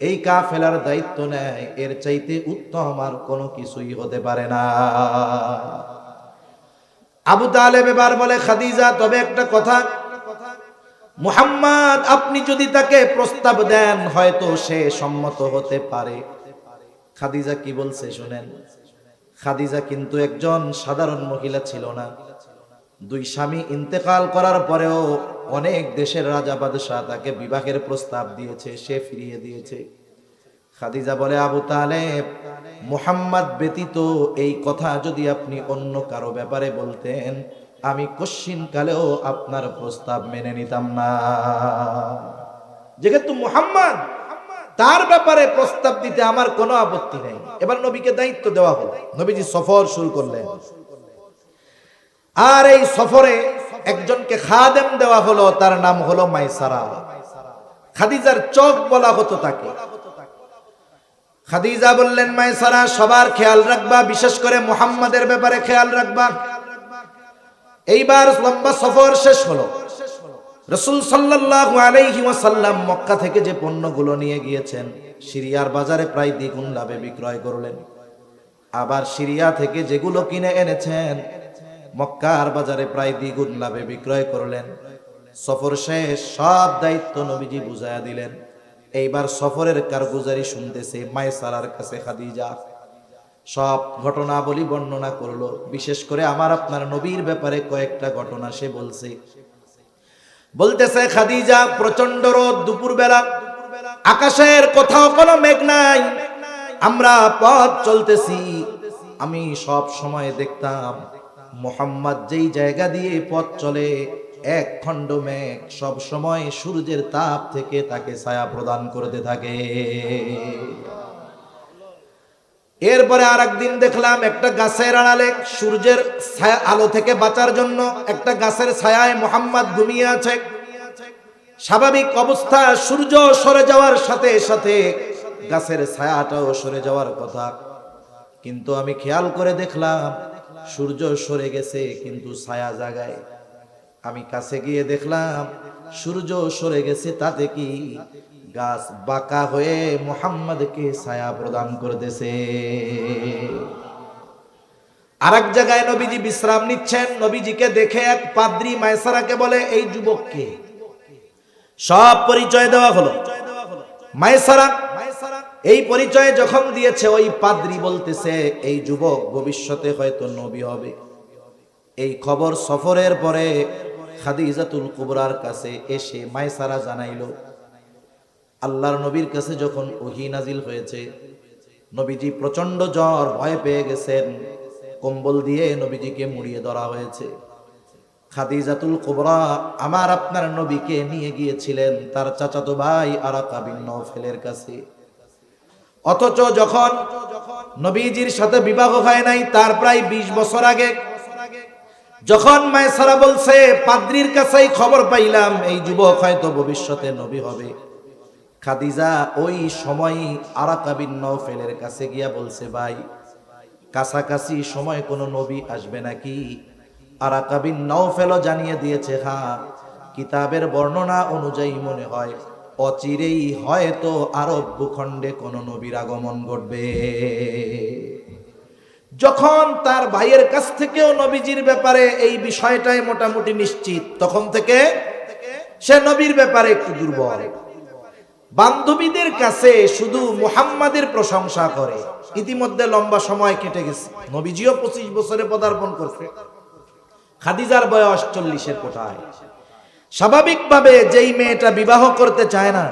এই কাফেলার দায়িত্ব নেয়, এর চাইতে উত্তম আর কোনো কিছুই হতে পারে না। আবু তালেব এবার বলে, খাদিজা, তবে একটা কথা, মুহাম্মদ আপনি যদি তাকে প্রস্তাব দেন হয়তো সে সম্মত হতে পারে। খাদিজা কি বলছে শুনেন। খাদিজা কিন্তু একজন সাধারণ মহিলা ছিল না। দুই স্বামী ইন্তেকাল করার পরেও অনেক দেশের রাজা বাদশাহ তাকে বিবাহের প্রস্তাব দিয়েছে, সে ফিরিয়ে দিয়েছে। খাদিজা বলে, আবু তালেব, মুহাম্মদ ব্যতীত এই কথা যদি আপনি অন্য কারো ব্যাপারে বলতেন, আমি কশ্চিন কালেও আপনার প্রস্তাব মেনে নিতাম না। যেহেতু মুহাম্মদ তার ব্যাপারে প্রস্তাব দিতে আমার কোনো আপত্তি নেই। এবার নবীকে দায়িত্ব দেওয়া হলো, নবীজি সফর শুরু করলেন। আর এই সফরে একজনকে খাদেম দেওয়া হলো, তার নাম হলো মাইসারা। খাদিজার চোখ বলা হতো তাকে। খাদিজা বললেন, মাইসারা সবার খেয়াল রাখবা, বিশেষ করে মুহাম্মাদের ব্যাপারে খেয়াল রাখবা। এইবার লম্বা সফর শেষ হলো। রাসূল সাল্লাল্লাহু আলাইহি ওয়াসাল্লাম মক্কা থেকে যে পণ্যগুলো নিয়ে গিয়েছেন সিরিয়ার বাজারে প্রায় দ্বিগুণ লাভে বিক্রয় করলেন। আবার সিরিয়া থেকে যেগুলো কিনে এনেছেন মক্কার বাজারে প্রায় দ্বিগুণ লাভে বিক্রয় করলেন। সফর শেষ, সব দায়িত্ব নবীজি বুঝায়া দিলেন। এইবার সফরের কারগুজারি শুনতেছে মাইসারার কাছে খাদিজা। সব ঘটনাবলী বর্ণনা করলো, বিশেষ করে আমার আপনার নবীর ব্যাপারে কয়েকটা ঘটনা সে বলতেছে, খাদিজা প্রচন্ড রোদ, দুপুরবেলা, আকাশের কোথাও কোনো মেঘ নাই, আমরা পথ চলতেছি। আমি সব সময় দেখতাম মুহাম্মদ যেই জায়গা দিয়ে পথ চলে এক খণ্ড মেঘ সব সময় সূর্যের তাপ থেকে তাকে ছায়া প্রদান করতে থাকে। এরপরে আরেকদিন দেখলাম একটা গাছের আড়ালে সূর্যের ছায়া আলো থেকে বাঁচার জন্য একটা গাছের ছায়ায় মুহাম্মদ ঘুমিয়ে আছে। স্বাভাবিক অবস্থা, সূর্য সরে যাওয়ার সাথে সাথে গাছের ছায়াটাও সরে যাওয়ার কথা, কিন্তু আমি খেয়াল করে দেখলাম সূর্য সরে গেছে কিন্তু ছায়া জাগায়। আমি কাছে গিয়ে দেখলাম সূর্য সরে গেছে, তাতে কি গাছ বাঁকা হয়ে মুহাম্মদকে ছায়া প্রদান করতেছে। আরেক জায়গায় নবীজি বিশ্রাম নিচ্ছেন, নবীজিকে দেখে এক পাদ্রী মাইসারাকে বলে, এই যুবককে। সব পরিচয় দেওয়া হলো। মাইসারা এই পরিচয় যখন দিয়েছে, ওই পাদ্রী বলতেছে এই যুবক ভবিষ্যতে হয়তো নবী হবে। এই খবর সফরের পরে খাদিজাতুল কুবরার কাছে এসে মাইসারা জানাইলো। আল্লাহর নবীর কাছে যখন ওহী নাজিল হয়েছে, নবীজি প্রচন্ড জ্বর, ভয় পেয়ে গেছেন, কম্বল দিয়ে নবীজিকে মুড়িয়ে ধরা হয়েছে। খাদিজাতুল কুবরা আমার আপনার নবীকে নিয়ে গিয়েছিলেন তার চাচাতো ভাই আরাকা বিন নওফেলের কাছে। অথচ যখন নবীজির সাথে বিবাহ হয় নাই তার প্রায় 20 বছর আগে, যখন মাইসারা বলছে পাদ্রীর কাছেই খবর পাইলাম এই যুবক হয়তো ভবিষ্যতে নবী হবে, খাদিজা ওই সময় আরাকা বিন নওফেলের কাছে গিয়া বলছে, ভাই কাছাকাছি সময় কোনো নবী আসবে নাকি? আরাকা বিন নওফেলও জানিয়ে দিয়েছে, হ্যাঁ, কিতাবের বর্ণনা অনুযায়ী মনে হয় অচিরেই হয়তো আরব ভূখণ্ডে কোনো নবীর আগমন ঘটবে। যখন তার ভাইয়ের কাছ থেকেও নবীজির ব্যাপারে এই বিষয়টাই মোটামুটি নিশ্চিত, তখন থেকে সে নবীর ব্যাপারে একটু দুর্বল। বান্ধবীদের কাছে শুধু মুহাম্মাদের প্রশংসা করে। ইতিমধ্যে লম্বা সময় কেটে গেছে, নবীজিও 25 বছরে পদার্পণ করছে, খাদিজার বয়স 40-এর কোঠায়। স্বাভাবিকভাবে যেই মেয়েটা বিবাহ করতে চায় না,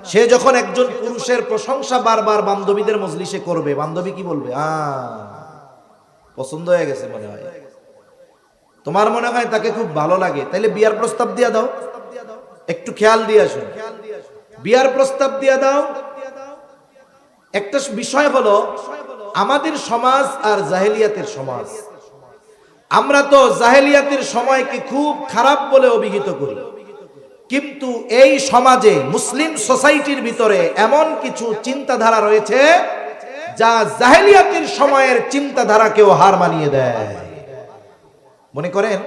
সে যখন একজন পুরুষের প্রশংসা বারবার বান্ধবীদের মজলিসে করবে, বান্ধবী কি বলবে? পছন্দ হয়ে গেছে মনে হয়, তোমার মনে হয় তাকে খুব ভালো লাগে, তাইলে বিয়ার প্রস্তাব দিয়া দাও। একটু খেয়াল দিয়ে আসুন, বিয়ার প্রস্তাব দিয়া দাও। একটা বিষয় হলো আমাদের সমাজ আর জাহেলিয়াতের সমাজ। আমরা তো জাহেলিয়াতের সময়কে খুব খারাপ বলে অভিহিত করি, কিন্তু এই সমাজে মুসলিম সোসাইটির ভিতরে এমন কিছু চিন্তাধারা রয়েছে যা জাহেলিয়াতের সময়ের চিন্তাধারাকেও হার মানিয়ে দেয়। মনে করেন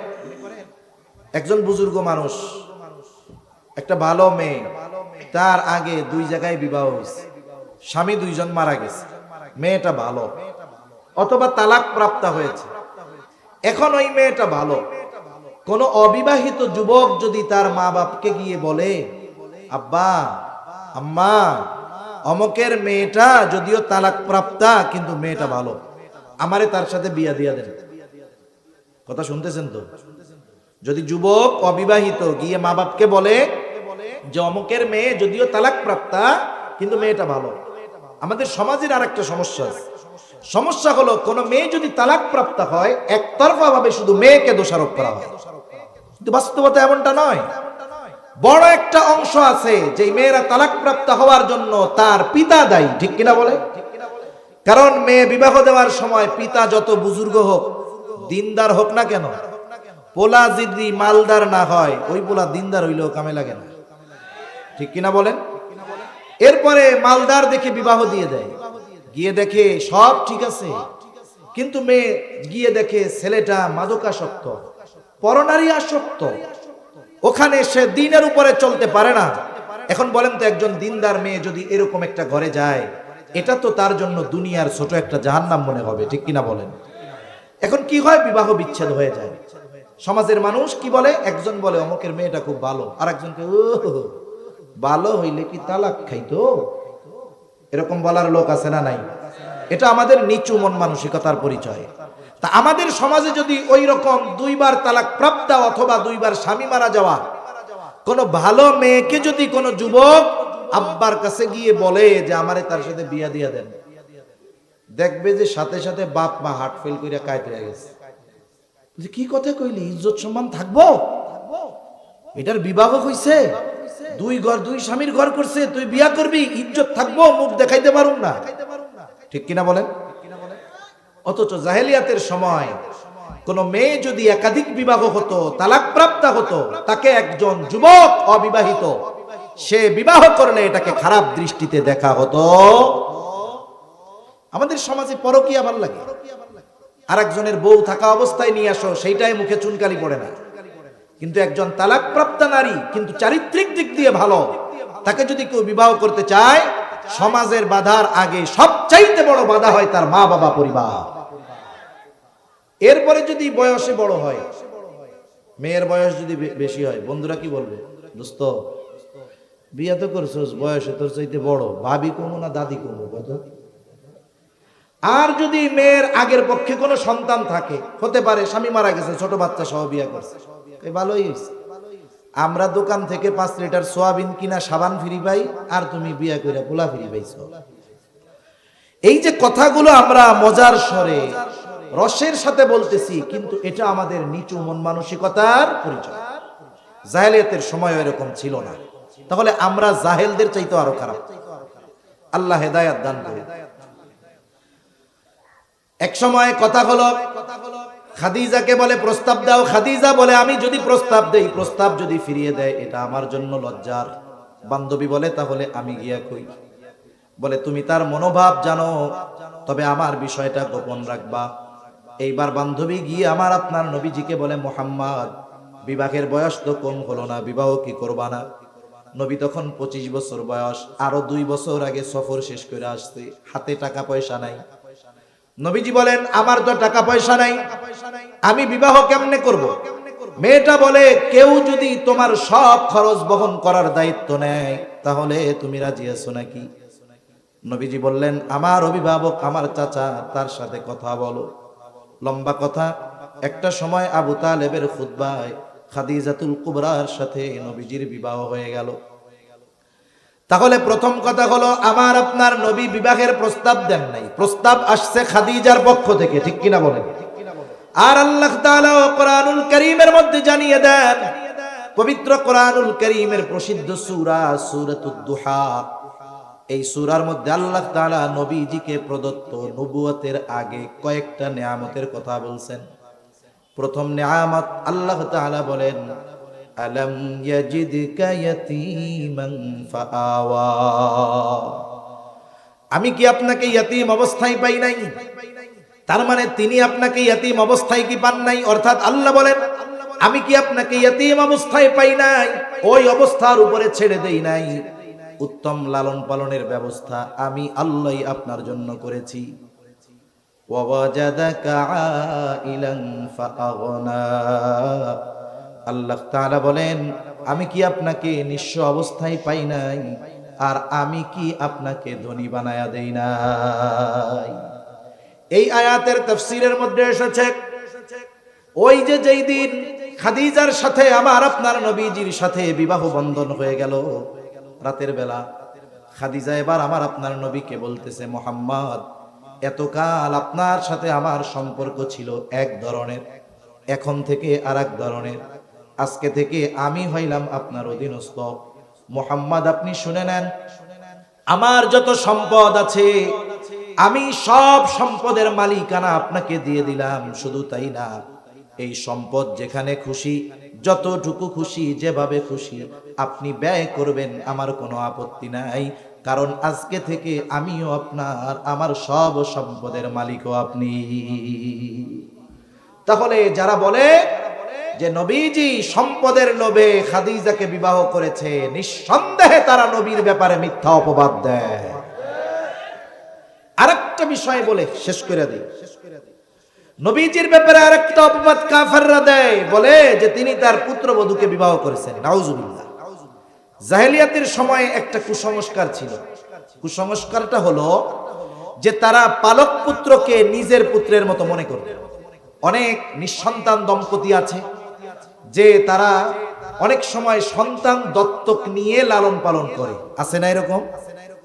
একজন বুজুর্গ মানুষ, একটা ভালো মেয়ে, তার আগে 2 জায়গায় বিবাহ হয়েছে, স্বামী 2 জন মারা গেছে, মেয়েটা ভালো অথবা তালাক প্রাপ্ত হয়েছে। এখন ওই মেয়েটা ভালো, কোন অবিবাহিত যুবক যদি তার মা বাপকে গিয়ে বলে, আব্বা আম্মা অমকের মেয়েটা যদিও তালাক প্রাপ্তা কিন্তু মেয়েটা ভালো, আমারে তার সাথে বিয়া দিয়া দেন। কথা শুনতেছেন তো? যদি যুবক অবিবাহিত গিয়ে মা বাপকে বলে যে অমকের মেয়ে যদিও তালাক প্রাপ্তা কিন্তু মেয়েটা ভালো। আমাদের সমাজের আর একটা সমস্যা আছে, সমস্যা হলো কোন মেয়ে যদি তালাক প্রাপ্ত হয় একতরফা ভাবে শুধু মেয়েকে দোষারোপ করা হয়, কিন্তু বাস্তবতা এমনটা নয়। বড় একটা অংশ আছে যে মেয়েরা তালাকপ্রাপ্ত হওয়ার জন্য তার পিতা দায়ী, ঠিক কিনা বলে? কারণ মেয়ে বিবাহ দেওয়ার সময় পিতা যত বুজুর্গ হোক, দিনদার হোক না কেন, পোলা যদি মালদার না হয় ওই পোলা দিনদার হইলেও কামে লাগে না, ঠিক কিনা বলেন? এরপরে মালদার দেখে বিবাহ দিয়ে দেয়, গিয়ে দেখে সব ঠিক আছে, কিন্তু মেয়ে গিয়ে দেখে ছেলেটা মাদকাসক্ত, পরনারী আসক্ত, ওখানে সে দিনের উপরে চলতে পারে না। এখন বলেন তো, একজন দিনদার মেয়ে যদি এরকম একটা ঘরে যায়, এটা তো তার জন্য দুনিয়ার ছোট একটা জাহান্নাম মনে হবে, ঠিক কিনা বলেন? এখন কি হয়, বিবাহ বিচ্ছেদ হয়ে যায়। সমাজের মানুষ কি বলে, একজন বলে অমুকের মেয়েটা খুব ভালো, আর একজনকে ভালো হইলে কি তালাক খাইতো, এরকম বলার লোক আছে না নাই? এটা আমাদের নিচু মন মানসিকতার পরিচয়। তা আমাদের সমাজে যদি ওই রকম দুইবার তালাক প্রাপ্ত অথবা দুইবার স্বামী মারা যাওয়া কোন ভালো মেয়েকে যদি কোন যুবক আব্বার কাছে গিয়ে বলে যে আমারে তার সাথে বিয়া দিয়া দেন, দেখবে যে সাথে সাথে বাপ মা হার্ট ফেল করে কায়ত হয়ে গেছে। কি কথা কইলি, ইজ্জত সম্মান থাকবো? এটার বিবাহ হইছে, দুই ঘর দুই স্বামীর ঘর করছে, তুই বিয়া করবি, ইজ্জত থাকবো, মুখ দেখাইতে পারুম না, ঠিক কিনা বলেন? অথচ জাহেলিয়াতের সময় কোন মেয়ে যদি একাধিক বিবাহ হতো, তালাক প্রাপ্ত হতো, তাকে একজন যুবক অবিবাহিত সে বিবাহ করলে এটাকে খারাপ দৃষ্টিতে দেখা হতো। আমাদের সমাজে পরকীয়া ভাল লাগে, আর একজনের বউ থাকা অবস্থায় নিয়ে আসো, সেইটাই মুখে চুনকালি পড়ে না। কিন্তু একজন তালাক প্রাপ্ত নারী কিন্তু চারিত্রিক দিক দিয়ে ভালো, তাকে যদি কেউ বিবাহ করতে চায়, সমাজের বাধার আগে সবচাইতে বড় বাধা হয় তার মা বাবা পরিবার। এরপরে যদি বয়সে বড় হয়, মেয়ের বয়স যদি বেশি হয়, বন্ধুরা কি বলবে, দোস্ত বিয়া তো করছোস, বয়সে তোর চাইতে বড়, ভাবি কমু না দাদি কমু কত? আর যদি মেয়ের আগের পক্ষে কোনো সন্তান থাকে, হতে পারে স্বামী মারা গেছে, ছোট বাচ্চা সহ বিয়া করছে, ভালোই হয়েছে। আমরা দোকান থেকে 5 লিটার সোয়াবিন কিনা সাবান ফ্রি পাই, আর তুমি বিয়া কইরা পোলা ফ্রি পাইছো। এই যে কথাগুলো আমরা মজার স্বরে রসের সাথে বলতেছি, কিন্তু এটা আমাদের নিচু মন মানসিকতার পরিচয়। জাহেলিয়াতের সময় এরকম ছিল না, তাহলে আমরা জাহেলদের চাইতে আরো খারাপ। আল্লাহ হেদায়েত দান করুন। এক সময় কথা হলো, খাদিজাকে বলে প্রস্তাব দাও, খাদিজা বলে আমি যদি প্রস্তাব দেই, প্রস্তাব যদি ফিরিয়ে দেয় এটা আমার জন্য লজ্জার। বান্ধবী বলে তাহলে আমি গিয়া কই, বলে তুমি তার মনোভাব জানো, তবে আমার বিষয়টা গোপন রাখবা। এইবার বান্ধবী গিয়ে আমার আপনার নবীজিকে বলে, মুহাম্মদ বিবাহের বয়স তো কম হলো না, বিবাহ কি করবা না? নবী তখন 25 বছর বয়স, আরো 2 বছর আগে সফর শেষ করে আসছে, হাতে টাকা পয়সা নাই। নবীজি বলেন আমার তো টাকা পয়সা নাই, আমি বিবাহ কেমনে করব? মেয়েটা বলে কেউ যদি তোমার সব খরচ বহন করার দায়িত্ব নেয় তাহলে তুমি রাজি আছো নাকি? নবীজি বললেন আমার অভিভাবক আমার চাচা, তার সাথে কথা বলো। লম্বা কথা। একটা সময় আবু তালেবের খুতবায় খাদিজাতুল কুবরার সাথে নবীজির বিবাহ হয়ে গেল। তাহলে প্রথম কথা হলো আমার আপনার নবী বিবাহের প্রস্তাব দেন নাই, প্রস্তাব আসছে খাদিজার পক্ষ থেকে, ঠিক কিনা বলেন? আর আল্লাহ তাআলা কোরআনুল কারীমের মধ্যে জানিয়ে দেন, পবিত্র কোরআনুল কারীমের প্রসিদ্ধ সূরা সূরাতুদ দুহা, এই সূরার মধ্যে আল্লাহ তাআলা নবীজিকে প্রদত্ত নবুয়তের আগে কয়েকটা নিয়ামতের কথা বলছেন। প্রথম নিয়ামত আল্লাহ তাআলা বলেন আলম ইয়াজিদকা ইয়াতীমান ফাআওয়া, আমি কি আপনাকে ইয়াতীম অবস্থায় পাই নাই? তার মানে তিনি আপনাকে ইয়াতীম অবস্থায় কি পান নাই? অর্থাৎ আল্লাহ বলেন আমি কি আপনাকে ইয়াতীম অবস্থায় পাই নাই, ওই অবস্থার উপরে ছেড়ে দেই নাই। উত্তম লালন পালনের ব্যবস্থা আমি আল্লাহই আপনার জন্য করেছি। ওয়াজাদাকা আইলান ফাআগনা, আল্লাহ তাআলা বলেন আমি কি আপনাকে নিঃস্ব অবস্থায় পাই নাই, আর আমি কি আপনাকে ধনী বানায়া দেই নাই? এই আয়াতের তাফসীরের মধ্যে এসেছে ওই যে যেই দিন খাদিজার সাথে আমার আপনার নবীজির সাথে বিবাহ বন্ধন হয়ে গেল, রাতের বেলা খাদিজা এবার আমার আপনার নবীকে বলতেছে মুহাম্মদ এতকাল আপনার সাথে আমার সম্পর্ক ছিল এক ধরনের, এখন থেকে আরেক ধরনের। আজকে থেকে আমি হইলাম আপনার অধীনস্থ। মুহাম্মদ আপনি শুনে নেন, আমার যত সম্পদ আছে আমি সব সম্পদের মালিকানা আপনাকে দিয়ে দিলাম। শুধু তাই না, এই সম্পদ যেখানে খুশি, যতটুকু খুশি, যেভাবে খুশি আপনি ব্যয় করবেন, আমার কোনো আপত্তি নাই। কারণ আজকে থেকে আমিও আপনার, আমার সব সম্পদের মালিকও আপনি। তাহলে যারা বলে যে নবীজি সম্পদের লোভে খাদিজাকে বিবাহ করেছে, নিঃসন্দেহে তারা নবীর ব্যাপারে মিথ্যা অপবাদ দেয়। আরেকটা বিষয় বলে শেষ করে দেই, নবীজির ব্যাপারে আরেকটা অপবাদ কাফেররা দেয়, বলে যে তিনি তার পুত্রবধূকে বিবাহ করেছেন। নাউজুবিল্লাহ। জাহেলিয়াতের সময় একটা কুসংস্কার ছিল। কুসংস্কারটা হলো যে তারা পালক পুত্রকে নিজের পুত্রের মতো মনে করত। অনেক নিঃসন্তান দম্পতি আছে যে তারা অনেক সময় সন্তান দত্তক নিয়ে লালন পালন করে, আছে না এরকম?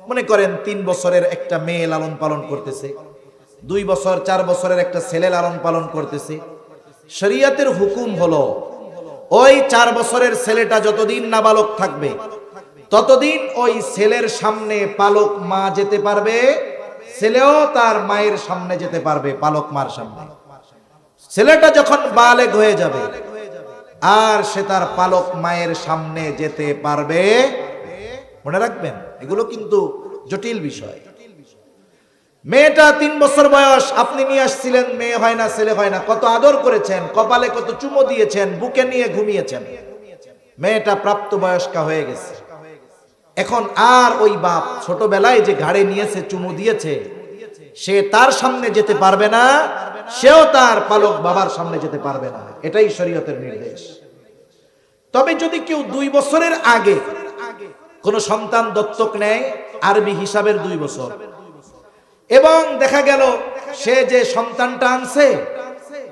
মনে করেন 3 বছরের একটা মেয়ে লালন পালন করতেছে, 2 বছর 4 বছরের একটা ছেলে লালন পালন করতেছে। শরীয়তের হুকুম হলো ওই 4 বছরের ছেলেটা যতদিন নাবালক থাকবে ততদিন ওই ছেলের সামনে পালক মা যেতে পারবে, ছেলেও তার মায়ের সামনে যেতে পারবে, পালক মার সামনে। ছেলেটা যখন বালেগ হয়ে যাবে আর সে তার পালক মায়ের সামনে যেতে পারবে। মনে রাখবেন, এগুলো কিন্তু জটিল বিষয়। মেয়েটা 3 বছর বয়স, আপনি নিয়ে আসছিলেন, মেয়ে হয় না, ছেলে হয় না, কত আদর করেছেন, কপালে কত চুমো দিয়েছেন, বুকে নিয়ে ঘুমিয়েছেন। মেয়েটা প্রাপ্তবয়স্কা হয়ে গেছে। এখন আর ওই বাপ ছোটবেলায় যে ঘাড়ে নিয়েছে, চুমু দিয়েছে, সে তার সামনে যেতে পারবে না, সেও তার পালক বাবার সামনে যেতে পারবে না। এটাই শরীয়তের নির্দেশ। তবে যদি কেউ 2 বছরের আগে কোন সন্তান দত্তক নেয়, আরবি হিসাবের 2 বছর, এবং দেখা গেল সে যে সন্তানটা আনছে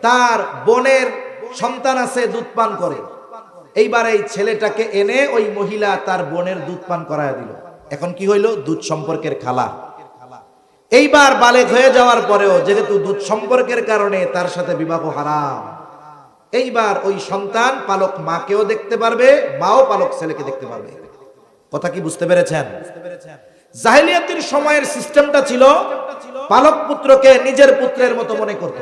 তার বোনের সন্তান আছে, দুধ পান করে, এইবার এই ছেলেটাকে এনে ওই মহিলা তার বোনের দুধ পান করায় দিল। এখন কি হইল? দুধ সম্পর্কের খালা। এইবার বালেগ হয়ে যাওয়ার পরেও যেহেতু দুধ সম্পর্কের কারণে তার সাথে বিবাহ হারাম, এইবার ওই সন্তান পালক মাকেও দেখতে পারবে, মাও পালক ছেলেকে দেখতে পারবে। কথা কি বুঝতে পেরেছেন? জাহেলিয়াতের সময়ের সিস্টেমটা ছিল পালক পুত্রকে নিজের পুত্রের মতো মনে করত,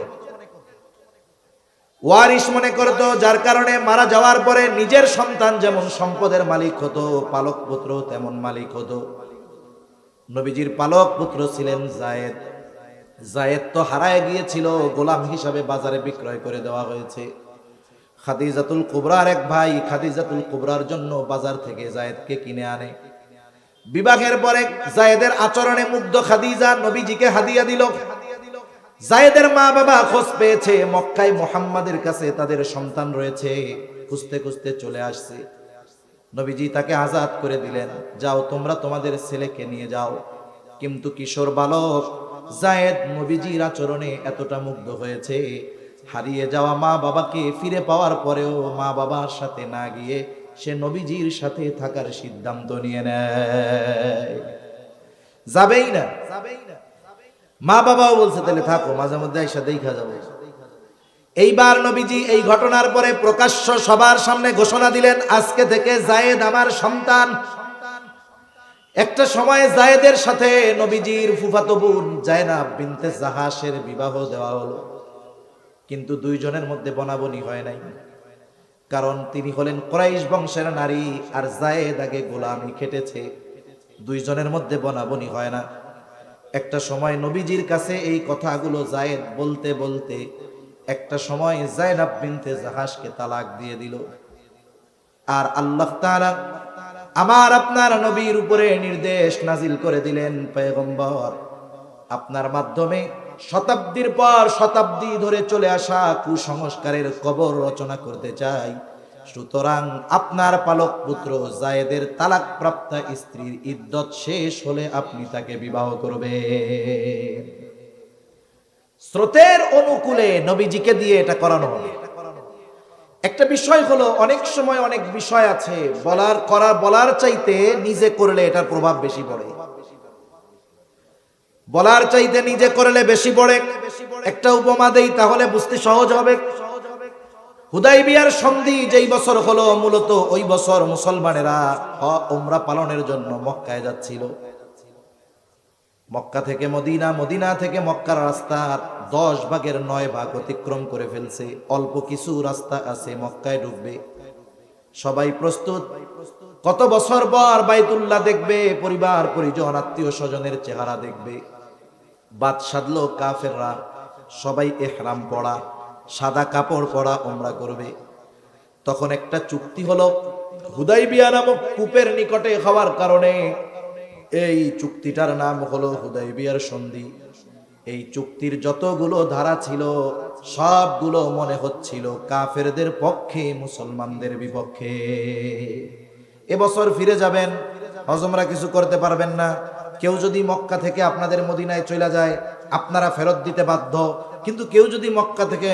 ওয়ারিশ মনে করত, যার কারণে মারা যাওয়ার পরে নিজের সন্তান যেমন সম্পদের মালিক হতো, পালক পুত্র তেমন মালিক হতো। নবীজির পালক পুত্র ছিলেন যায়েদ। যায়েদ তো হারায় গিয়েছিল, গোলাম হিসাবে বাজারে বিক্রয় করে দেওয়া হয়েছে। খাদিজাতুল কুবরার এক ভাই খাদিজাতুল কুবরার জন্য বাজার থেকে যায়েদকে কিনে আনে। বিবাহের পরে যায়েদের আচরণে মুগ্ধ খাদিজা নবীজিকে হাদিয়া দিল। যায়েদের মা বাবা খোঁজ পেয়েছে মক্কায় মুহাম্মাদের কাছে তাদের সন্তান রয়েছে, খুঁজতে খুঁজতে চলে আসছে। নবীজি তাকে আজাদ করে দিলেন, যাও তোমরা তোমাদের ছেলেকে নিয়ে যাও। কিন্তু কিশোর বালক যায়েদ নবীজির আচরণে এতটা মুগ্ধ হয়েছে, হারিয়ে যাওয়া মা বাবাকে ফিরে পাওয়ার পরেও মা বাবার সাথে না গিয়ে সে নবীজির সাথে থাকার সিদ্ধান্ত নিয়ে নেয়। যাবেই না। মা বাবাও বলছে তাহলে থাকো, মাঝে মধ্যে এসে দেখা যাবে। এইবার নবীজি এই ঘটনার পরে প্রকাশ্য সবার সামনে ঘোষণা দিলেন, আজকে থেকে যায়েদ আমার সন্তান। একটা সময় যায়েদের সাথে নবীজির ফুফাতো বোন জায়নাব বিনতে জাহাসের বিবাহ দেওয়া হলো, কিন্তু 2 জনের মধ্যে বনাবনি হয় নাই। কারণ তিনি হলেন কুরাইশ বংশের নারী আর যায়েদ আগে গোলামি খেটেছে, 2 জনের মধ্যে বনাবনি হয় না। একটা সময় নবীজির কাছে এই কথাগুলো যায়েদ বলতে বলতে একটা সময় জায়নাব বিনতে জাহাসকে তালাক দিয়ে দিল। আর আল্লাহ তাআলা আমার আপনার নবীর উপরে নির্দেশ নাজিল করে দিলেন, পয়গম্বর আপনার মাধ্যমে শতাব্দীর পর শতাব্দী ধরে চলে আসা কুসংস্কারের কবর রচনা করতে চাই। সুতরাং আপনার পালক পুত্র যায়েদের তালাক প্রাপ্তা স্ত্রীর ইদ্দত শেষ হলে আপনি তাকে বিবাহ করবেন। স্রোতের অনুকূলে নবীজিকে দিয়ে এটা করানো হবে। একটা বিষয় হলো, অনেক সময় অনেক বিষয় আছে বলার চাইতে নিজে করলে এটার প্রভাব বেশি পড়ে। বলার চাইতে নিজে করলে বেশি পড়ে। একটা উপমা দেই তাহলে বুঝতে সহজ হবে। হুদাইবিয়ার সন্ধি যেই বছর হলো, মূলত ওই বছর মুসলমানেরা উমরা পালনের জন্য মক্কায় যাচ্ছিল। মক্কা থেকে মদিনা, মদিনা থেকে মক্কার রাস্তার 10/9 অতিক্রম করে ফেলছে। অল্প কিছু রাস্তা আছে, মক্কায় ঢুকবে। সবাই প্রস্তুত। কত বছর পর বাইতুল্লাহ দেখবে, পরিবার পরিজন আত্মীয় স্বজনের চেহারা দেখবে। বাদ সাধলো কাফেররা, সবাই ইহরাম পরা, সাদা কাপড় পরা উমরা করবে। তখন একটা চুক্তি হলো, হুদাইবিয়া নামক কূপের নিকটে হওয়ার কারণে এই চুক্তিটার নাম হলো হুদাইবিয়ার সন্ধি। এই চুক্তির যতগুলো ধারা ছিল সবগুলো মনে হচ্ছিল কাফেরদের পক্ষে, মুসলমানদের বিপক্ষে। এবছর ফিরে যাবেন, হজ উমরা কিছু করতে পারবেন না। কেউ যদি মক্কা থেকে আপনাদের মদিনায় চলে যায়, আপনারা ফেরত দিতে বাধ্য। কিন্তু কেউ যদি মক্কা থেকে